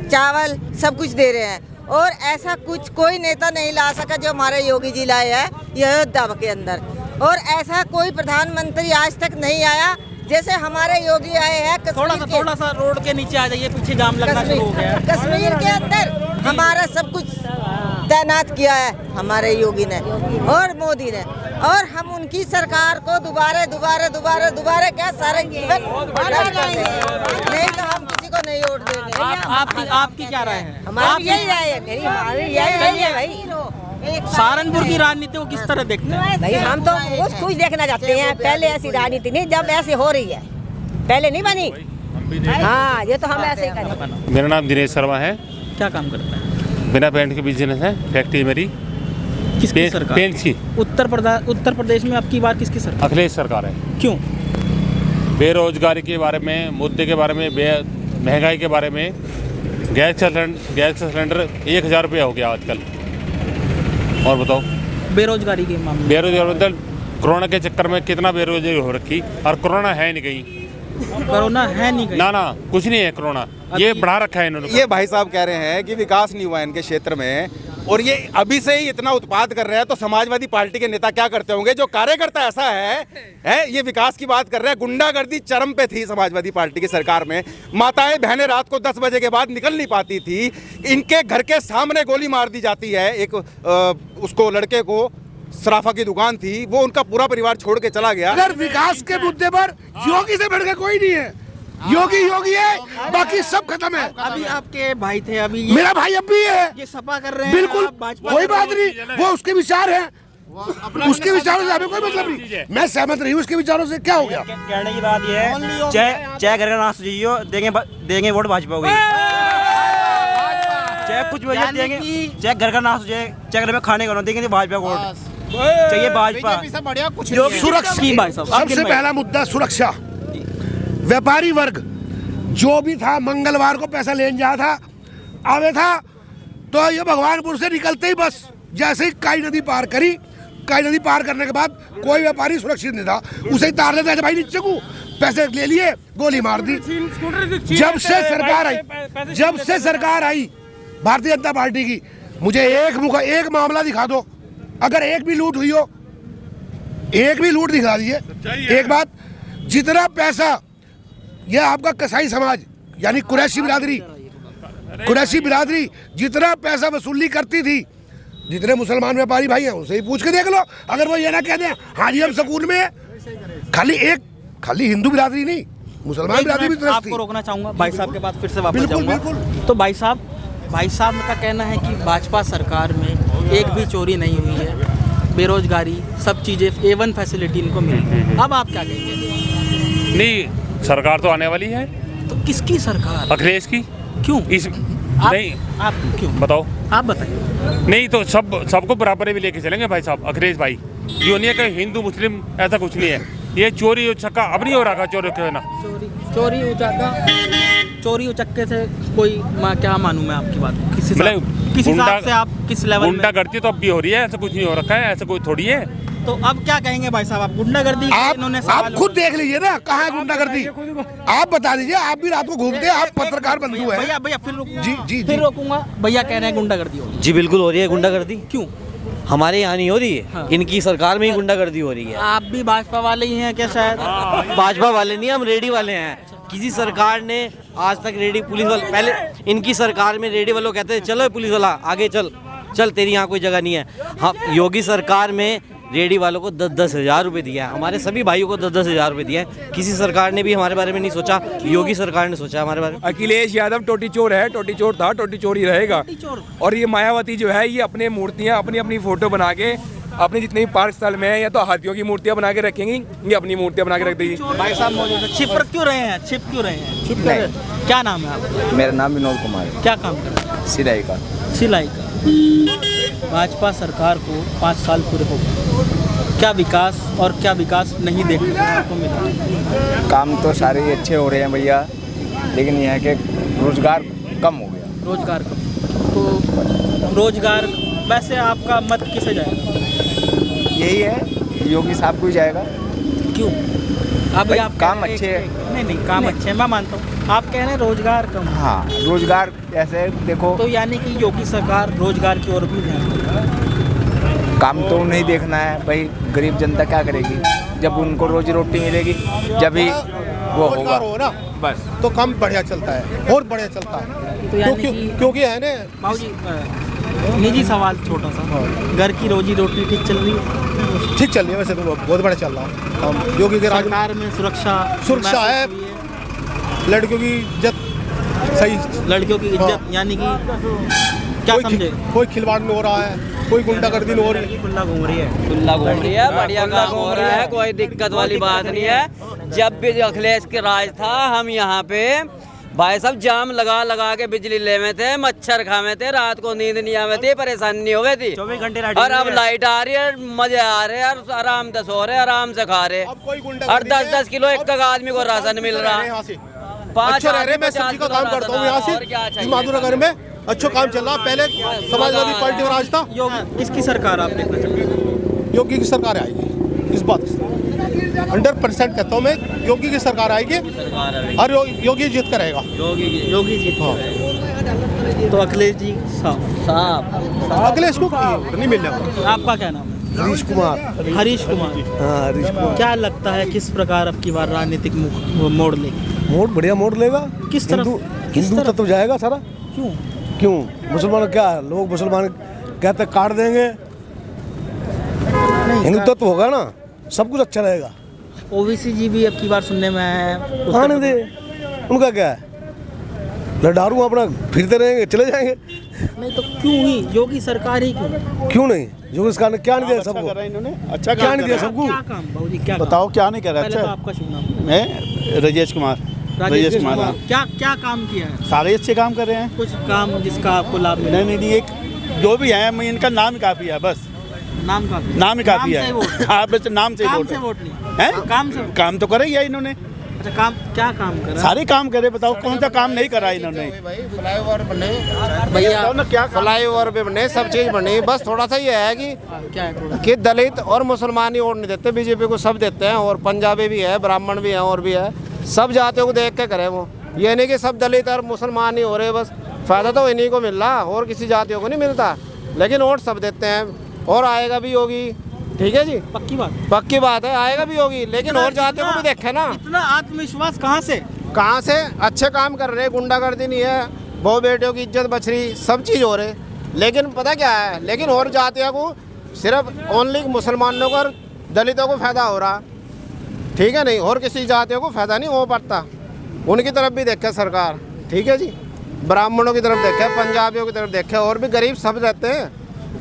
चावल सब कुछ दे रहे हैं और ऐसा कुछ कोई नेता नहीं ला सका जो हमारे योगी जी लाए हैं अयोध्या के अंदर। और ऐसा कोई प्रधानमंत्री आज तक नहीं आया जैसे हमारे योगी आए हैं। थोड़ा सा रोड के नीचे आ जाइए, पीछे जाम लगना शुरू हो गया है। कश्मीर के अंदर हमारा सब कुछ तैनात किया है हमारे योगी ने और मोदी ने, और हम उनकी सरकार को दोबारा क्या सारे जीवन नहीं तो हम किसी को नहीं वोट देंगे। आपकी क्या राय है? हमारी यही राय है, मेरी हमारी यही है भाई। सहारनपुर की राजनीति को किस तरह देखते हैं? भाई हम तो कुछ देखना चाहते हैं। पहले ऐसी राजनीति नहीं, जब ऐसी हो रही है, पहले नहीं बनी। हाँ, ये तो हम ऐसे ही करें। मेरा नाम दिनेश शर्मा है। क्या काम करता है? बिना पेंट के बिजनेस है, फैक्ट्री मेरी। किसकी सरकार? पेंट की। उत्तर प्रदेश में आपकी बार किसकी सरकार? अखिलेश सरकार है। क्यों? बेरोजगारी के बारे में, मुद्दे के बारे में, महंगाई के बारे में। गैस का सिलेंडर 1000 रुपया हो गया आजकल। और बताओ बेरोजगारी के मामले? बेरोजगारी मतलब कोरोना के चक्कर में कितना बेरोजगारी हो रखी, और कोरोना है नहीं कहीं। कोरोना है नहीं कहीं? ना कुछ नहीं है कोरोना, ये बढ़ा रखा है इन्होंने। ये भाई साहब कह रहे हैं कि विकास नहीं हुआ इनके क्षेत्र में, और ये अभी से ही इतना उत्पाद कर रहे हैं, तो समाजवादी पार्टी के नेता क्या करते होंगे? जो कार्यकर्ता ऐसा है ये विकास की बात कर रहे हैं। गुंडागर्दी चरम पे थी समाजवादी पार्टी की सरकार में। माताएं बहनें रात को 10 बजे के बाद निकल नहीं पाती थी। इनके घर के सामने गोली मार दी जाती है। एक उसको लड़के को सराफा की दुकान थी, वो उनका पूरा परिवार छोड़ के चला गया। अगर विकास के मुद्दे पर योगी से बढ़ के कोई नहीं है। योगी है, बाकी सब खत्म है। अभी आपके भाई थे, अभी मेरा भाई अब भी है। ये सपा कर रहे हैं। बिल्कुल कोई बात नहीं, वो उसके विचार है, उसके विचारों से हमें कोई मतलब नहीं। मैं सहमत नहीं हूँ उसके विचारों से। क्या हो गया? कहने की बात ये है, चाहे घर का नाम सुझियो, देंगे वोट भाजपा को। चाहे कुछ देंगे, चाहे घर का नाम सुझे, चाहे घर में खाने का देंगे भाजपा को वोट चाहिए। भाजपा सुरक्षा, सबसे पहला मुद्दा सुरक्षा। व्यापारी वर्ग जो भी था मंगलवार को पैसा लेने जा था, आवे था तो ये भगवानपुर से निकलते ही बस जैसे ही काई नदी पार करी, काई नदी पार करने के बाद कोई व्यापारी सुरक्षित नहीं था, उसे ही तार लेते थे। भाई नीचे को पैसे ले लिए, गोली मार दी। जब से सरकार आई भारतीय जनता पार्टी की, मुझे एक मामला दिखा दो, अगर एक भी लूट हुई हो, एक भी लूट दिखा दीजिए। एक बात, जितना पैसा यह आपका कसाई समाज यानी कुरैशी बिरादरी जितना पैसा वसूली करती थी, जितने मुसलमान व्यापारी भाई हैं उनसे ही पूछ के देख लो। अगर वो ये ना कह दें हाँ जी हम सुकून में है, खाली हिंदू बिरादरी नहीं, मुसलमान बिरादरी भी आपको रोकना चाहूँगा। भाई साहब के पास फिर से वापस जाऊँगा। तो भाई साहब का कहना है कि भाजपा सरकार में एक भी चोरी नहीं हुई है, बेरोजगारी सब चीज़ें A1 फैसिलिटी इनको मिली। अब आप क्या कहेंगे? नहीं, सरकार तो आने वाली है। तो किसकी सरकार? अखिलेश की। क्यों? नहीं आप क्यों? बताओ, आप बताइए। नहीं तो सबको बराबर भी लेके चलेंगे भाई साहब। अखिलेश भाई ये नहीं है कि हिंदू मुस्लिम, ऐसा कुछ नहीं है। ये चोरी उचक्का अब नहीं हो रहा। चोरी उचक्के से कोई क्या मानूं मैं आपकी बात? किस हिसाब से आप किस लेवल में? गुंडागर्दी तो अब भी हो रही है, ऐसा कुछ नहीं हो रखा है, ऐसा कोई थोड़ी है। तो अब क्या कहेंगे भाई साहब? आप गुंडागर्दी आप खुद देख लीजिए ना, कहाँ है गुंडागर्दी? आप बता दीजिए, आप भी रात को घूमते हैं, आप पत्रकार बंधु हैं। भैया फिर रोकूंगा। भैया कह रहे हैं गुंडागर्दी हो रही है। जी बिल्कुल हो रही है गुंडागर्दी। क्यों? हमारे यहाँ नहीं हो रही है। हाँ। इनकी सरकार में ही गुंडागर्दी हो रही है। आप भी भाजपा वाले ही हैं क्या? शायद भाजपा वाले नहीं, हम रेडी वाले हैं। किसी सरकार ने आज तक रेडी पुलिस वाले, पहले इनकी सरकार में रेडी वालों कहते थे चलो पुलिस वाला आगे चल तेरी यहाँ कोई जगह नहीं है। हम योगी सरकार में रेडी वालों को 10-10 हज़ार रुपये दिया है, हमारे सभी भाइयों को 10-10 हज़ार रुपये दिया है। किसी सरकार ने भी हमारे बारे में नहीं सोचा, योगी सरकार ने सोचा हमारे बारे में। अखिलेश यादव टोटी चोर है, टोटी चोर था, टोटी चोर ही रहेगा। और ये मायावती जो है ये अपने मूर्तियाँ अपनी फोटो बना के अपने जितने भी पार्क स्थल में है या तो हाथियों की मूर्तियाँ बना के रखेंगी, ये अपनी मूर्तियाँ बना के रख देगी। भाई साहब मौजूद है। छिप क्यों रहे हैं? क्या नाम है आपका? मेरा नाम विनोद कुमार है। क्या काम कर रहे हैं? सिलाई का। भाजपा सरकार को 5 साल पूरे हो गए, क्या विकास और क्या विकास नहीं देखने को आपको मिला? काम तो सारे ही अच्छे हो रहे हैं भैया, लेकिन यह है कि रोजगार कम हो गया। रोजगार कम, तो रोजगार वैसे आपका मत किसे जाएगा? यही है, योगी साहब को ही जाएगा। क्यों? अभी आप काम अच्छे हैं। नहीं काम अच्छे हैं, मैं मानता हूँ। आप कह रहे हैं रोजगार कम। हाँ, रोजगार ऐसे देखो, तो यानी कि योगी सरकार रोजगार की ओर भी ध्यान दे रही है। काम तो नहीं देखना है भाई, गरीब जनता क्या करेगी? जब उनको रोजी रोटी मिलेगी जब ही वो होगा ना, बस तो काम बढ़िया चलता है, बहुत बढ़िया चलता है। तो यानी कि क्योंकि है ना बाबूजी, निजी सवाल छोटा सा, घर की रोजी रोटी ठीक चल रही है? ठीक चल रही है, वैसे तो बहुत बढ़िया चल रहा है। हम योगी के राज सरकार में सुरक्षा है, लड़कियों की इज्जत सही, लड़कियों की इज्जत, यानी कि क्या समझे? कोई खिलवाड़ नहीं हो रहा है, कोई गुंडागर्दी नहीं हो रही है। खुला घूम रही है, खुला घूम रही है, बढ़िया काम हो रहा है, कोई दिक्कत वाली बात नहीं है। जब भी अखिलेश के राज था, हम यहाँ पे भाई साहब जाम लगा लगा के बिजली लेवे थे, मच्छर खावे थे, रात को नींद नहीं आवे थी, परेशानी नहीं हो गई थी। 24 घंटे और अब लाइट आ रही है, मजे आ रहे हैं, और आराम से सो रहे, आराम से खा रहे, और 10-10 किलो एक तक आदमी को राशन मिल रहा है। अच्छा रह रहे, मैं सब्जी का काम करता हूँ यहाँ से माधुनगर में, अच्छा काम चल रहा। पहले समाजवादी पार्टी में राज था। किसकी सरकार आप देखना चाहते हैं? योगी की सरकार आएगी, इस बात 100% कहता हूँ मैं, योगी की सरकार आएगी और योगी जीत कर रहेगा। योगी जीत कर। तो अखिलेश जी साफ अखिलेश को नहीं मिल रहा। आपका क्या नाम है? हरीश कुमार। हरीश कुमार। हाँ, हरीश कुमार। क्या लगता है किस प्रकार अब की बार राजनीतिक मोड़ लेगी? मोड़ बढ़िया मोड़ लेगा। किस तरफ? हिंदू तत्व जाएगा सारा। क्यों मुसलमान क्या, लोग मुसलमान कहते काट देंगे, हिंदू तत्व होगा ना, सब कुछ अच्छा रहेगा। ओबीसी जी भी अब की बार सुनने में है। आने दे, उनका क्या है, लडारू अपना फिरते रहेंगे, चले जाएंगे। नहीं तो क्यों ही योगी सरकार ही क्यों नहीं? योगी सरकार ने क्या नहीं दिया सबको? इन्होंने अच्छा क्या नहीं दिया सबको? क्या काम बाबूजी, क्या बताओ क्या नहीं करा? अच्छा, आपका शुभ नाम? मैं राजेश कुमार। राजेश कुमार। क्या काम किया है? सारे अच्छे काम कर रहे हैं। कुछ काम जिसका आपको लाभ मिला? नहीं, एक जो भी है, मैं इनका नाम ही काफी है, बस नाम काफी, नाम ही काफी है। हाँ, बस नाम से काम वोट से वोट नहीं है, काम से। काम तो करे ही है इन्होंने। अच्छा, काम क्या काम करा? सारे काम करे, बताओ कौन सा काम नहीं करा इन्होंने? फ्लाईओवर बने भैया, ना, क्या फ्लाईओवर भी बने, सब चीज बनी, बस थोड़ा सा ये है कि क्या है कि दलित और मुसलमान ही वोट नहीं देते, बीजेपी को सब देते हैं, और पंजाबी भी है, ब्राह्मण भी है, और भी है, सब जातियों को देख के करे वो। ये नहीं कि सब दलित और मुसलमान ही हो रहे, बस फायदा तो इन्हीं को मिल रहा, और किसी जातियों को नहीं मिलता, लेकिन वोट सब देते हैं। और आएगा भी योगी, ठीक है जी, पक्की बात है, आएगा भी होगी, लेकिन और जातियों को भी देखे ना। इतना आत्मविश्वास कहाँ से? अच्छे काम कर रहे, गुंडागर्दी नहीं है, बहु बेटियों की इज्जत बच रही, सब चीज़ हो रहे, लेकिन पता क्या है, लेकिन और जातियों को सिर्फ ओनली मुसलमानों को और दलितों को फायदा हो रहा, ठीक है नहीं, और किसी जातियों को फायदा नहीं हो पाता। उनकी तरफ भी देखे सरकार, ठीक है जी, ब्राह्मणों की तरफ देखे, पंजाबियों की तरफ देखे, और भी गरीब सब रहते हैं,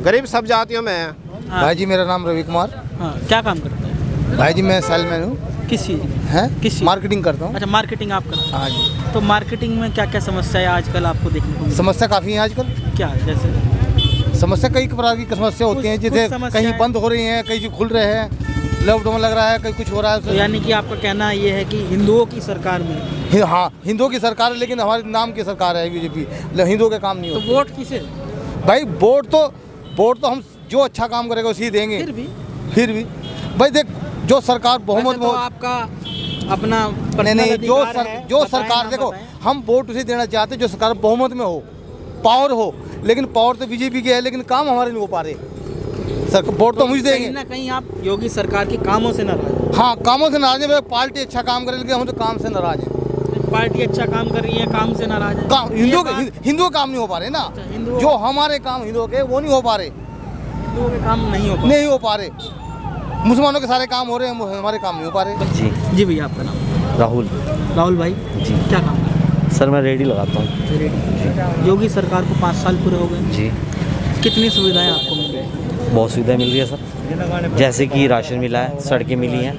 गरीब सब जातियों में है। भाई जी, मेरा नाम रवि कुमार। हाँ, क्या काम करते हैं? भाई जी, मैं सेलमैन हूँ। किस चीज़ है? किस मार्केटिंग करता हूँ। अच्छा, मार्केटिंग आप करते हैं? हाँ जी। तो मार्केटिंग में क्या क्या समस्या है आजकल आपको देखने को मिलती? समस्या काफ़ी है आजकल। क्या जैसे? समस्या कई प्रकार की समस्या होती हैं, जैसे कहीं बंद हो रही हैं, कहीं खुल रहे हैं, लॉकडाउन लग रहा है, कहीं कुछ हो रहा है। तो यानी कि आपका कहना ये है कि हिंदुओं की सरकार में? हाँ, हिंदुओं की सरकार है, लेकिन हमारे नाम की सरकार है बीजेपी, हिंदुओं के काम नहीं होते। तो वोट किसे? भाई वोट तो हम जो अच्छा काम करेगा उसी देंगे। फिर भी भाई देख, जो सरकार बहुमत में, आपका अपना नहीं, जो सरकार देखो, हम वोट उसे देना चाहते जो सरकार बहुमत में हो, पावर हो, लेकिन पावर तो बीजेपी की है, लेकिन काम हमारे नहीं हो पा रहे। वोट तो मुझे देंगे। कहीं ना कहीं आप योगी सरकार के कामों से नाराज? हाँ, कामों से नाराज है। पार्टी अच्छा काम करे, लेकिन हम तो काम से नाराज हैं। पार्टी अच्छा काम कर रही है, काम से नाराज है? हिंदुओं काम नहीं हो पा रहे ना, जो हमारे काम हिंदुओं के वो नहीं हो पा रहे, हिंदुओं के काम नहीं हो पा रहे। मुसलमानों के सारे काम हो रहे हैं, हमारे काम नहीं हो पा रहे। जी भैया, आपका नाम? राहुल भाई जी। क्या काम करते हैं? सर, मैं रेडी लगाता हूँ। रेडी। योगी सरकार को 5 साल पूरे हो गए जी। कितनी सुविधाएं आपको मिल रही? बहुत सुविधाएं मिल रही है सर, जैसे कि राशन मिला है, सड़कें मिली हैं,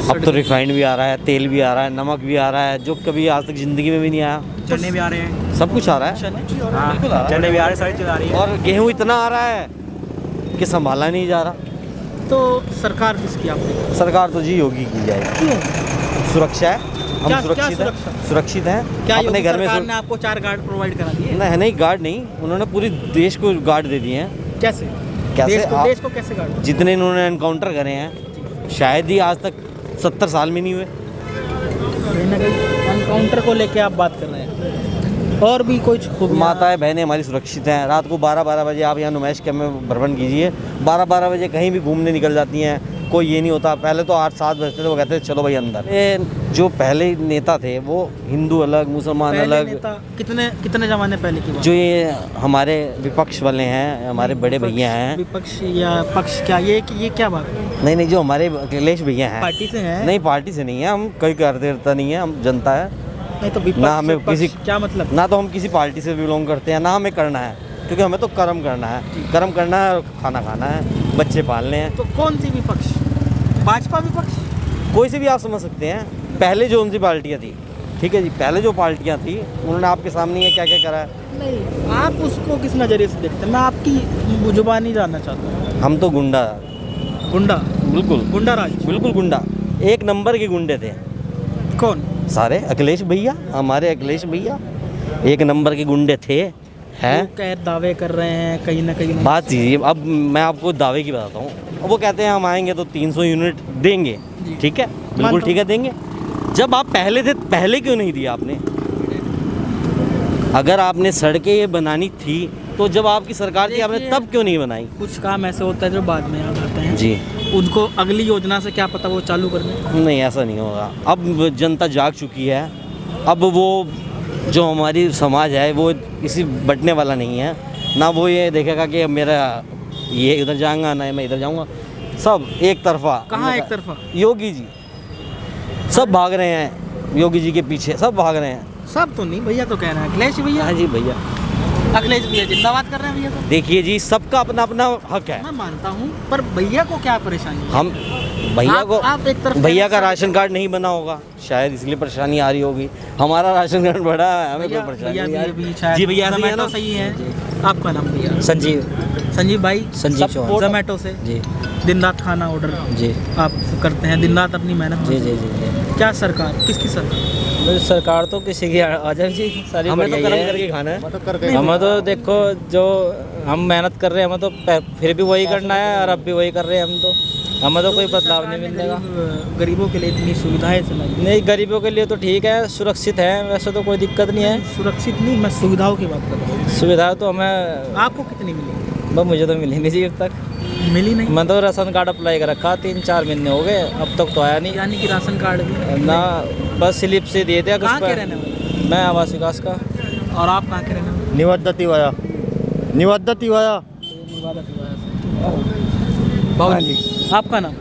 अब तो रिफाइंड भी आ रहा है, तेल भी आ रहा है, नमक भी आ रहा है, जो कभी आज तक ज़िंदगी में भी नहीं आया। चने भी आ रहे हैं, सब कुछ आ रहा है। चने भी आ रहे हैं, सारी चीज़ आ रही है, और गेहूँ इतना आ रहा है कि संभाला नहीं जा रहा। तो सरकार किसकी आपने? सरकार तो जी योगी की जाएगी। क्यों? सुरक्षा है, हम सुरक्षित हैं, सुरक्षित हैं क्या अपने घर में सरकार ने आपको 4 गार्ड प्रोवाइड करा दिए? नहीं, गार्ड नहीं, उन्होंने पूरी देश को गार्ड दे दिए हैं। कैसे देश को कैसे गार्ड? जितने इन्होंने एनकाउंटर करे हैं शायद ही आज तक 70 साल में नहीं हुए। एनकाउंटर को लेके आप बात कर रहे हैं, और भी कुछ माताएं बहनें हमारी सुरक्षित हैं। रात को 12-12 बजे आप यहाँ नुमाइश कैंप में भ्रमण कीजिए, 12-12 बजे कहीं भी घूमने निकल जाती हैं, कोई ये नहीं होता। पहले तो 8-7 बजते थे, वो कहते थे चलो भाई अंदर। जो पहले नेता थे वो हिंदू अलग, मुसलमान अलग। कितने ज़माने पहले की बात? जो ये हमारे विपक्ष वाले हैं, हमारे बड़े भैया हैं। विपक्ष या पक्ष क्या, ये क्या बात? नहीं, जो हमारे अखिलेश भैया हैं। पार्टी से हैं? नहीं, पार्टी से नहीं है, हम कोई कार्यकर्ता नहीं है, हम जनता है। नहीं तो ना हमें किसी, क्या मतलब? ना तो हम किसी पार्टी से बिलोंग करते हैं, ना हमें करना है, क्योंकि हमें तो कर्म करना है, कर्म करना है, खाना खाना है, बच्चे पालने हैं। तो कौन सी विपक्ष? भाजपा विपक्ष? कोई से भी आप समझ सकते हैं। पहले जो उनकी पार्टियाँ थी, ठीक है जी, पहले जो पार्टियाँ थी उन्होंने आपके सामने ये क्या क्या करा है। नहीं, आप उसको किस नज़रिए से देखते हैं? मैं आपकी जुबानी जानना चाहता हूँ। हम तो गुंडा बिल्कुल गुंडा राज, बिल्कुल गुंडा, एक नंबर के गुंडे थे। कौन? सारे अखिलेश भैया, हमारे अखिलेश भैया एक नंबर के गुंडे थे। हैं क्या दावे कर रहे हैं कहीं ना कहीं? बात चीज़, अब मैं आपको दावे की बताता हूँ। वो कहते हैं हम आएंगे तो 300 यूनिट देंगे, ठीक है, बिल्कुल ठीक है, देंगे। जब आप पहले थे, पहले क्यों नहीं दिया आपने? अगर आपने सड़कें ये बनानी थी तो जब आपकी सरकार थी आपने तब क्यों नहीं बनाई? कुछ काम ऐसे होता है जो बाद में याद आते हैं जी, उनको अगली योजना से क्या पता वो चालू कर दें। नहीं, ऐसा नहीं होगा। अब जनता जाग चुकी है। अब वो जो हमारी समाज है वो किसी बटने वाला नहीं है, ना वो ये देखेगा कि मेरा ये इधर जाऊंगा, ना मैं इधर जाऊंगा। सब एक तरफा। कहाँ एक तरफा? योगी जी सब भाग रहे हैं, योगी जी के पीछे सब भाग रहे हैं। सब तो नहीं, भैया तो कह रहे हैं अखिलेश भैया। हाँ जी भैया, अखिलेश भैया जिंदाबाद कर रहे हैं भैया। तो देखिए जी, सबका अपना अपना हक है। मैं मानता हूँ, पर भैया को क्या परेशानी है? हम भैया को, आप एक तरफ भैया का राशन कार्ड नहीं बना होगा शायद, इसलिए परेशानी आ रही होगी। हमारा राशन कार्ड बड़ा है, हमें कोई परेशानी नहीं। जी भैया, जोमेटो सही है। आपका नाम भैया? संजीव भाई, संजीव चौहान, जोमेटो से जी। दिन रात खाना ऑर्डर जी आप करते हैं, दिन रात अपनी मेहनत? जी। क्या सरकार, किसकी सरकार? सरकार तो किसी की आ जाए जी, सारी हमें तो कर्म करके खाना है। हमें तो देखो, जो हम मेहनत कर रहे हैं हमें तो फिर भी वही करना है, और अब भी वही कर रहे हैं हम तो। हमें तो कोई बदलाव नहीं मिलेगा। गरीबों के लिए इतनी सुविधाएं चलाई? नहीं, गरीबों के लिए तो ठीक है, सुरक्षित है, वैसे तो कोई दिक्कत नहीं है। सुरक्षित नहीं, मैं सुविधाओं की बात कर रहा हूँ। सुविधा तो हमें, आपको कितनी मिली? बस मुझे तो मिली नहीं जी अब तक। मिली नहीं? मैं तो राशन कार्ड अप्लाई कर रखा, 3-4 महीने हो गए, अब तक तो आया नहीं। यानी कि राशन कार्ड भी ना, बस स्लिप से दिए थे। कहाँ के रहने वाले? मैं आवास विकास का। और आप कहाँ के रहने वाले? निवद्दती वाया। बाबू जी, आपका नाम?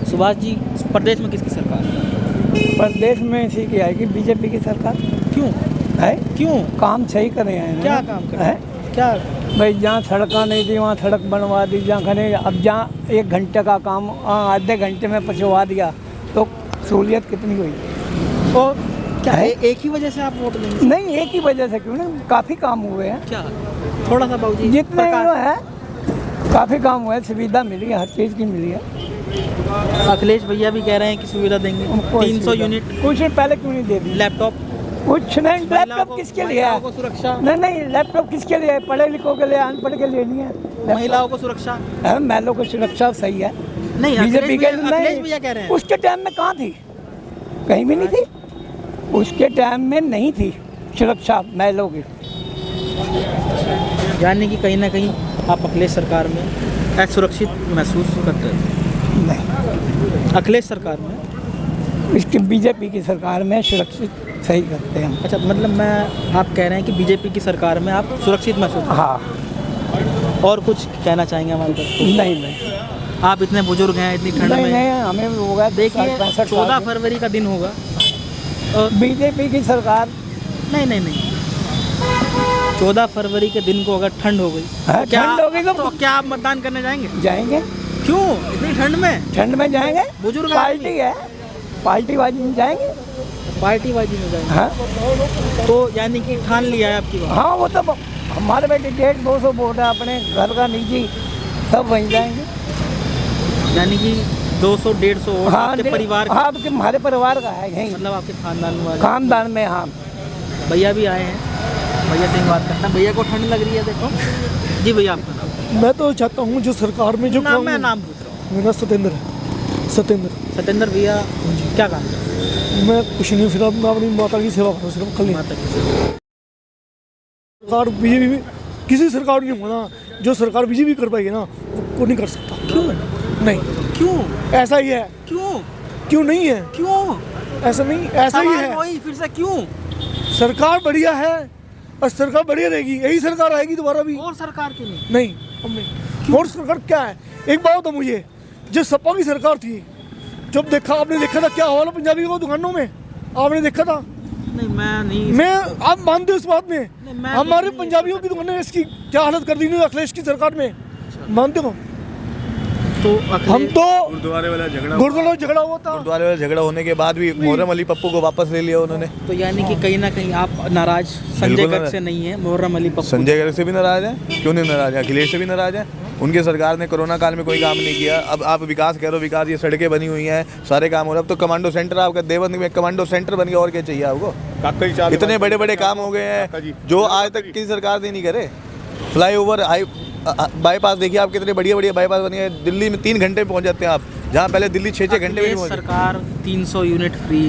सुभाष जी, प्रदेश में किसकी सरकार है? प्रदेश में इसी की आएगी, बीजेपी की सरकार। क्यों है? क्यों? काम सही करे हैं। क्या काम कर रहे हैं? क्या? भाई जहाँ सड़कें नहीं थी वहाँ सड़क बनवा दी, जहाँ खने अब जहाँ 1 घंटे का काम आधे घंटे में पहुँचवा दिया, तो सहूलियत कितनी हुई? और क्या है? एक ही वजह से आप वोट देंगे? नहीं, एक ही वजह से क्यों नहीं, काफ़ी काम हुए हैं। क्या? थोड़ा सा बाबूजी, जितने है काफ़ी काम हुआ है, सुविधा मिली है, हर चीज़ की मिली है। अखिलेश भैया भी कह रहे हैं कि सुविधा देंगे, 300 यूनिट। कुछ पहले क्यों नहीं दे दी? लैपटॉप? कुछ नहीं, लैपटॉप किसके लिए है? सुरक्षा? नहीं, लैपटॉप किसके लिए है? पढ़े लिखों के लिए, अनपढ़ के लिए नहीं है। महिलाओं को सुरक्षा? महिलाओं को सुरक्षा सही है। नहीं, बीजेपी के अखिलेश भैया कह रहे हैं। उसके टाइम में कहाँ थी? कहीं भी नहीं थी। उसके टाइम में नहीं थी सुरक्षा महिलाओं की। यानी कि कहीं ना कहीं आप अखिलेश सरकार में असुरक्षित महसूस करते हैं? नहीं, अखिलेश सरकार में, इसकी बीजेपी की सरकार में सुरक्षित सही करते हैं। अच्छा, मतलब आप कह रहे हैं कि बीजेपी की सरकार में आप सुरक्षित महसूस? हाँ। और कुछ कहना चाहेंगे हमारे तरफ? नहीं, आप इतने बुजुर्ग हैं, इतनी ठंड में? नहीं, हमें होगा। देखिए, 14 फरवरी का दिन होगा, बीजेपी की सरकार। नहीं, 14 फरवरी के दिन को अगर ठंड हो गई, ठंड हो गई तो क्या आप मतदान करने जाएंगे? जाएंगे। क्यों इतनी ठंड में? ठंड में जाएंगे, बुजुर्ग पार्टी है, पार्टीबाजी में जाएंगे। पार्टीबाजी में जाएंगे? हाँ। तो यानी कि ठान लिया है आपकी बात? हाँ, वो तो हमारे बेटे 150-200 वोट है, अपने घर का निजी, सब वहीं जाएंगे। यानी कि 200 150 और हाँ, आपके परिवार का? हाँ, आपके हमारे परिवार का है यहीं, मतलब आपके खानदान वाले? खानदान में। हाँ, भैया भी आए हैं, भैया से बात करता हूँ। भैया को ठंड लग रही है, देखो जी। भैया आपका नाम? मैं तो चाहता हूँ जो सरकार में जो नाम, मैं नाम पूछ रहा हूँ। मेरा सतेंद्र है। सतेंद्र भैया क्या काम करते हैं? मैं कुछ नहीं, फिर मैं अपनी माता की सेवा करूँ सिर्फ, कल माता की सेवा। सरकार बीजेपी किसी सरकार नहीं होना, जो सरकार बीजेपी कर पाएगी ना वो नहीं कर सकता। क्यों नहीं? क्यों ऐसा ही है। क्यों नहीं है? क्यों ऐसा नहीं, ऐसा ही है। वही फिर से क्यों? सरकार बढ़िया है और सरकार बढ़िया रहेगी, यही सरकार आएगी दोबारा भी। और सरकार क्यों नहीं? नहीं, हम नहीं। और सरकार क्या है? एक बात तो मुझे, जब सपा की सरकार थी, जब देखा आपने देखा था क्या हाल पंजाबी को दुकानों में, आपने देखा था? नहीं, मैं नहीं। मैं आप मानते हो इस बात में? हमारे पंजाबियों की दुकानें इसकी क्या हालत कर दी अखिलेश की सरकार में, मानते हो? तो हम तो गुरुद्वारे वाला झगड़ा हुआ था। गुरुद्वारे वाला झगड़ा होने के बाद भी मुहर्रम अली पप्पू को वापस ले लिया उन्होंने। तो यानी कि कहीं ना कहीं आप नाराज संजय गर्ग से नहीं है, मुहर्रम अली पप्पू? संजय गर्ग से भी नाराज है। क्यों नहीं नाराज है? अखिलेश से भी नाराज है। उनकी सरकार ने कोरोना काल में कोई काम नहीं किया। अब आप विकास कह रहे हो, विकास, ये सड़कें बनी हुई हैं, सारे काम हो रहे हैं। अब तो कमांडो सेंटर, आपका देवबंद में कमांडो सेंटर बन गया, और क्या चाहिए आपको? इतने बड़े बड़े काम हो गए हैं जो आज तक किसी सरकार ने नहीं करे। फ्लाईओवर, बाईपास देखिए आप, कितने बढ़िया बढ़िया बाईपास बनी है। दिल्ली में 3 घंटे में पहुंच जाते हैं आप, जहाँ पहले दिल्ली 6-6 घंटे में पहुंच। सरकार 300 यूनिट फ्री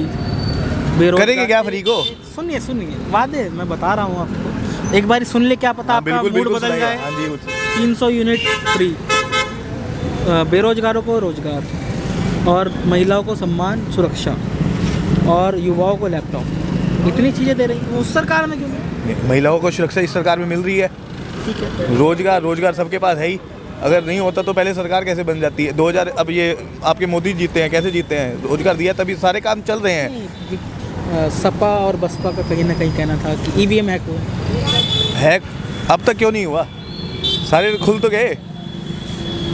करेगी क्या फ्री को? सुनिए वादे मैं बता रहा हूँ आपको, एक बार सुन ले, क्या पता आपका मूड बदल जाए। 300 यूनिट फ्री, बेरोजगारों को रोजगार, और महिलाओं को सम्मान, सुरक्षा, और युवाओं को लैपटॉप। इतनी चीज़ें दे रही है उस सरकार में, क्यों नहीं? महिलाओं को सुरक्षा इस सरकार में मिल रही है। ठीक है, रोजगार सबके पास है ही। अगर नहीं होता तो पहले सरकार कैसे बन जाती है? 2000 अब ये आपके मोदी जीते हैं, कैसे जीते हैं? रोजगार दिया तभी सारे काम चल रहे हैं। सपा और बसपा का कहीं ना कहीं कहना था कि ईवीएम हैक हुआ है। अब तक क्यों नहीं हुआ? सारे खुल तो गए।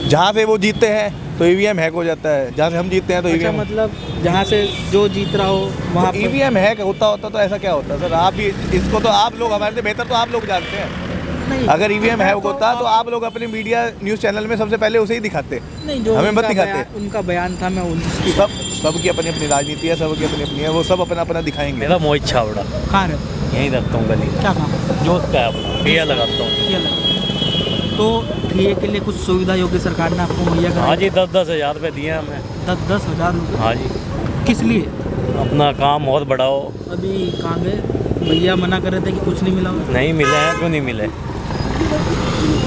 जहाँ से वो जीतते हैं तो ईवीएम हैक हो जाता है, जहाँ से हम जीतते हैं तो ईवीएम। मतलब जहाँ से जो जीत रहा हो वहाँ ईवीएम हैक होता तो ऐसा क्या होता सर? आप भी इसको तो आप लोग, हमारे से बेहतर तो आप लोग जानते हैं। अगर ईवीएम हैक होता तो आप लोग अपने मीडिया न्यूज़ चैनल में सबसे पहले उसे ही दिखाते। नहीं, जो हमें मत दिखाते। उनका बयान था, मैं उनकी सबकी अपनी अपनी राजनीति है, सबकी अपनी अपनी है, वो सब अपना अपना दिखाएंगे। मेरा मोहित छावड़ा, कहाँ रहते? यहीं रखता हूँ गली। क्या काम? जो उसका है अपना ठिया लगाता हूँ। तो ठिए के लिए कुछ सुविधा योगी सरकार ने आपको मुहैया कराई? हाँ जी, 10-10 हज़ार रुपये दिए हमें। 10-10 हज़ार रुपये? हाँ जी। किस लिए? अपना काम और बढ़ाओ। अभी कहाँ गए भैया? मना कर रहे थे कि कुछ नहीं मिला। नहीं मिले हैं, क्यों नहीं मिले?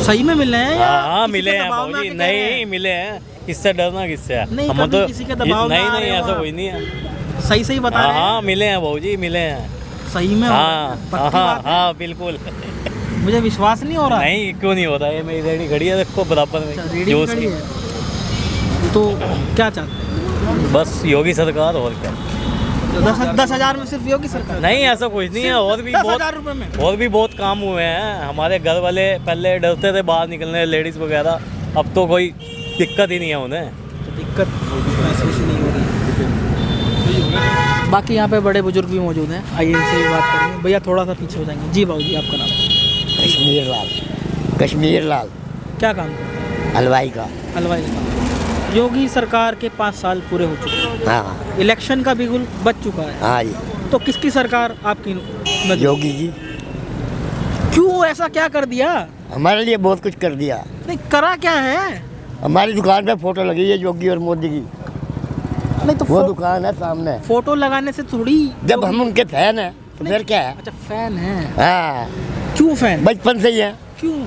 सही में मिले हैं? हाँ मिले हैं बाबूजी, नहीं मिले हैं। किससे डरना, किससे? हम तो किसी के दबाव में नहीं ऐसा कोई नहीं है। सही बता रहे हैं। हाँ मिले हैं बाबूजी, मिले हैं सही में। हाँ बिल्कुल। मुझे विश्वास नहीं हो रहा। नहीं, क्यों नहीं होता? ये मेरी रेडी खड़ी है, देखो बराबर में। तो क्या चाहते हैं? बस योगी सरकार, और क्या? 10 हज़ार में सिर्फ योगी सरकार? नहीं, ऐसा कुछ नहीं है। और भी 10,000 रुपये में और भी बहुत काम हुए हैं। हमारे घर वाले पहले डरते थे बाहर निकलने, लेडीज़ वगैरह, अब तो कोई दिक्कत ही नहीं है उन्हें। तो दिक्कत महसूस नहीं हो रही। बाकी यहाँ पे बड़े बुजुर्ग भी मौजूद हैं, आइए इनसे भी बात करेंगे। भैया थोड़ा सा पीछे हो जाएंगे। जी बाबू जी, आपका नाम? कश्मीर लाल। क्या काम करते हैं? हलवाई का। हलवाई का। योगी सरकार के 5 साल पूरे हो चुके हैं। हाँ। इलेक्शन का बिगुल बच चुका है। हाँ जी। तो किसकी सरकार आपकी? योगी जी। क्यों, ऐसा क्या कर दिया? हमारे लिए बहुत कुछ कर दिया। नहीं, करा क्या है? हमारी दुकान पे फोटो लगी है योगी और मोदी की। नहीं तो वो दुकान है सामने। फोटो लगाने से थोड़ी, जब हम उनके फैन हैं तो फिर क्या है? अच्छा, फैन है। हाँ। क्यों फैन? बचपन से ही है। क्यों?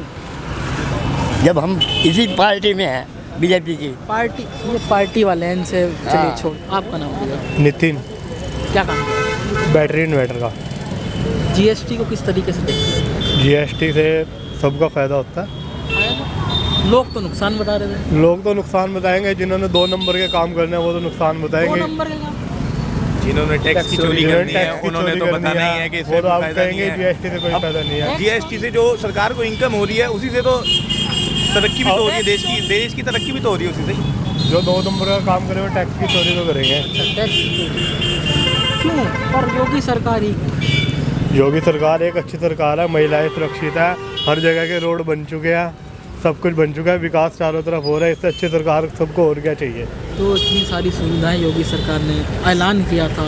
जब हम इसी पार्टी में हैं, बीजेपी की पार्टी। ये पार्टी वाले हैं, इनसे चलिए छोड़। आपका नाम? नितिन। क्या काम है? बैटरी इन्वर्टर का। जीएसटी को किस तरीके से देखते हैं? जीएसटी से सबका फायदा होता है। लोग तो नुकसान बता रहे थे। लोग तो नुकसान बताएंगे, जिन्होंने 2 नंबर के काम करने हैं वो तो नुकसान बताएंगे। 2 नंबर के काम? जिन्होंने टैक्स की चोरी करनी है उन्होंने तो बताना ही है कि इससे आप फायदा नहीं कहेंगे है। जीएसटी से कोई फायदा नहीं है। जीएसटी से जो सरकार को इनकम हो रही है उसी से तो तरक्की भी तो हो रही है, देश की तरक्की भी तो हो रही है उसी से। जो 2 नंबर का काम करे वो टैक्स की चोरी तो करेंगे। क्यों? पर योगी सरकार ही। योगी सरकार एक अच्छी सरकार है, महिलाएं सुरक्षित है, हर जगह के रोड बन चुके हैं, सब कुछ बन चुका है, विकास चारों तरफ हो रहा है। इससे अच्छी सरकार सबको और क्या चाहिए। तो इतनी सारी सुविधाएं योगी सरकार ने ऐलान किया था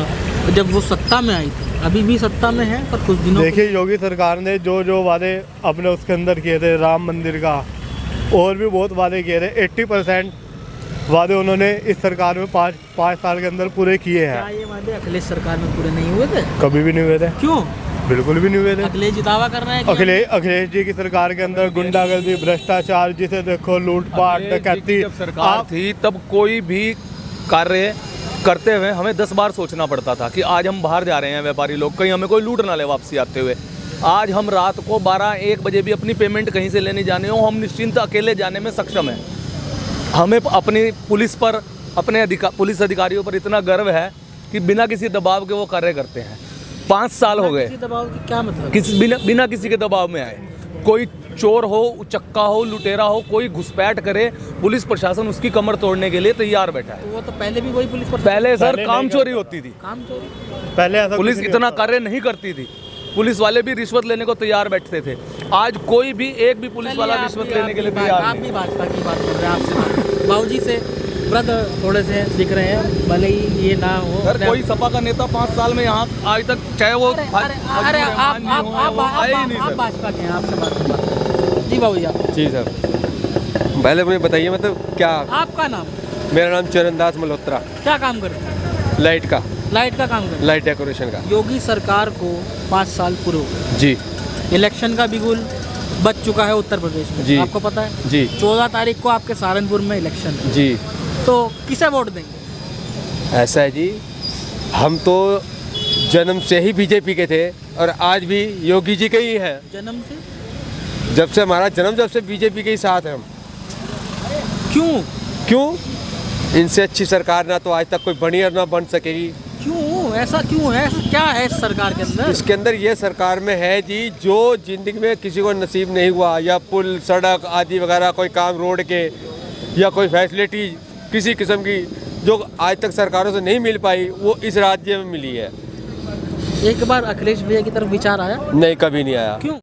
जब वो सत्ता में आई थी, अभी भी सत्ता में है, पर कुछ दिनों देखिए योगी सरकार ने जो जो वादे अपने उसके अंदर किए थे, राम मंदिर का और भी बहुत वादे किए थे, 80% वादे उन्होंने इस सरकार में पाँच साल के अंदर पूरे किए हैं। क्या ये वादे अखिलेश सरकार में पूरे नहीं हुए थे? कभी भी नहीं हुए थे। क्यों? बिल्कुल भी नहीं हुए थे। अखिलेश जी दावा कर रहे हैं कि अखिलेश जी की सरकार के अंदर गुंडागर्दी, भ्रष्टाचार, जिसे देखो लूटपाट, डकैती। सरकार थी तब कोई भी कार्य करते हुए हमें 10 बार सोचना पड़ता था कि आज हम बाहर जा रहे हैं व्यापारी लोग, कहीं हमें कोई लूट ना ले वापसी आते हुए। आज हम रात को 12-1 बजे भी अपनी पेमेंट कहीं से लेने जाने हो, हम निश्चिंत अकेले जाने में सक्षम हैं। हमें अपनी पुलिस पर, अपने पुलिस अधिकारियों पर इतना गर्व है कि बिना किसी दबाव के वो कार्य करते हैं। 5 साल हो गए। दबाव की क्या मतलब? बिना किसी के दबाव में आए। कोई चोर हो, उचक्का हो, लुटेरा हो, कोई घुसपैठ करे, पुलिस प्रशासन उसकी कमर तोड़ने के लिए तैयार बैठा है। तो वो तो पहले भी वही पुलिस पहले सर काम चोरी होती थी। काम चोरी पहले पुलिस इतना कार्य नहीं करती थी, पुलिस वाले भी रिश्वत लेने को तैयार बैठते थे। आज कोई भी एक भी पुलिस वाला रिश्वत लेने के लिए तैयार नहीं। आप भी भाजपा की बात कर रहे हैं, आपसे बाबूजी से वृद्ध थोड़े से दिख रहे हैं, भले ही ये ना हो। सर कोई सपा का नेता 5 साल में यहाँ आज तक, चाहे वो अरे आप भाजपा के हैं, आपसे बात जी बाबू जी सर, पहले मुझे बताइए मतलब क्या आपका नाम? मेरा नाम चरणदास मल्होत्रा। क्या काम करते हैं? लाइट का काम करते, लाइट डेकोरेशन का। योगी सरकार को 5 साल पूरे हो गए जी। इलेक्शन का बिगुल बच चुका है उत्तर प्रदेश में जी, आपको पता है जी। 14 तारीख को आपके सहारनपुर में इलेक्शन है जी। तो किसे वोट देंगे? ऐसा है जी, हम तो जन्म से ही बीजेपी के थे और आज भी योगी जी के ही है। जन्म से? जब से हमारा जन्म, जब से बीजेपी के ही साथ हैं हम। क्यों? इनसे अच्छी सरकार ना तो आज तक कोई बनी और ना बन सकेगी। क्यों? ऐसा क्यों है? ऐसा क्या है इस सरकार के अंदर? इसके अंदर ये सरकार में है जी, जो जिंदगी में किसी को नसीब नहीं हुआ, या पुल, सड़क आदि वगैरह कोई काम रोड के, या कोई फैसिलिटी किसी किस्म की जो आज तक सरकारों से नहीं मिल पाई, वो इस राज्य में मिली है। एक बार अखिलेश भैया की तरफ विचार आया? नहीं, कभी नहीं आया। क्यों?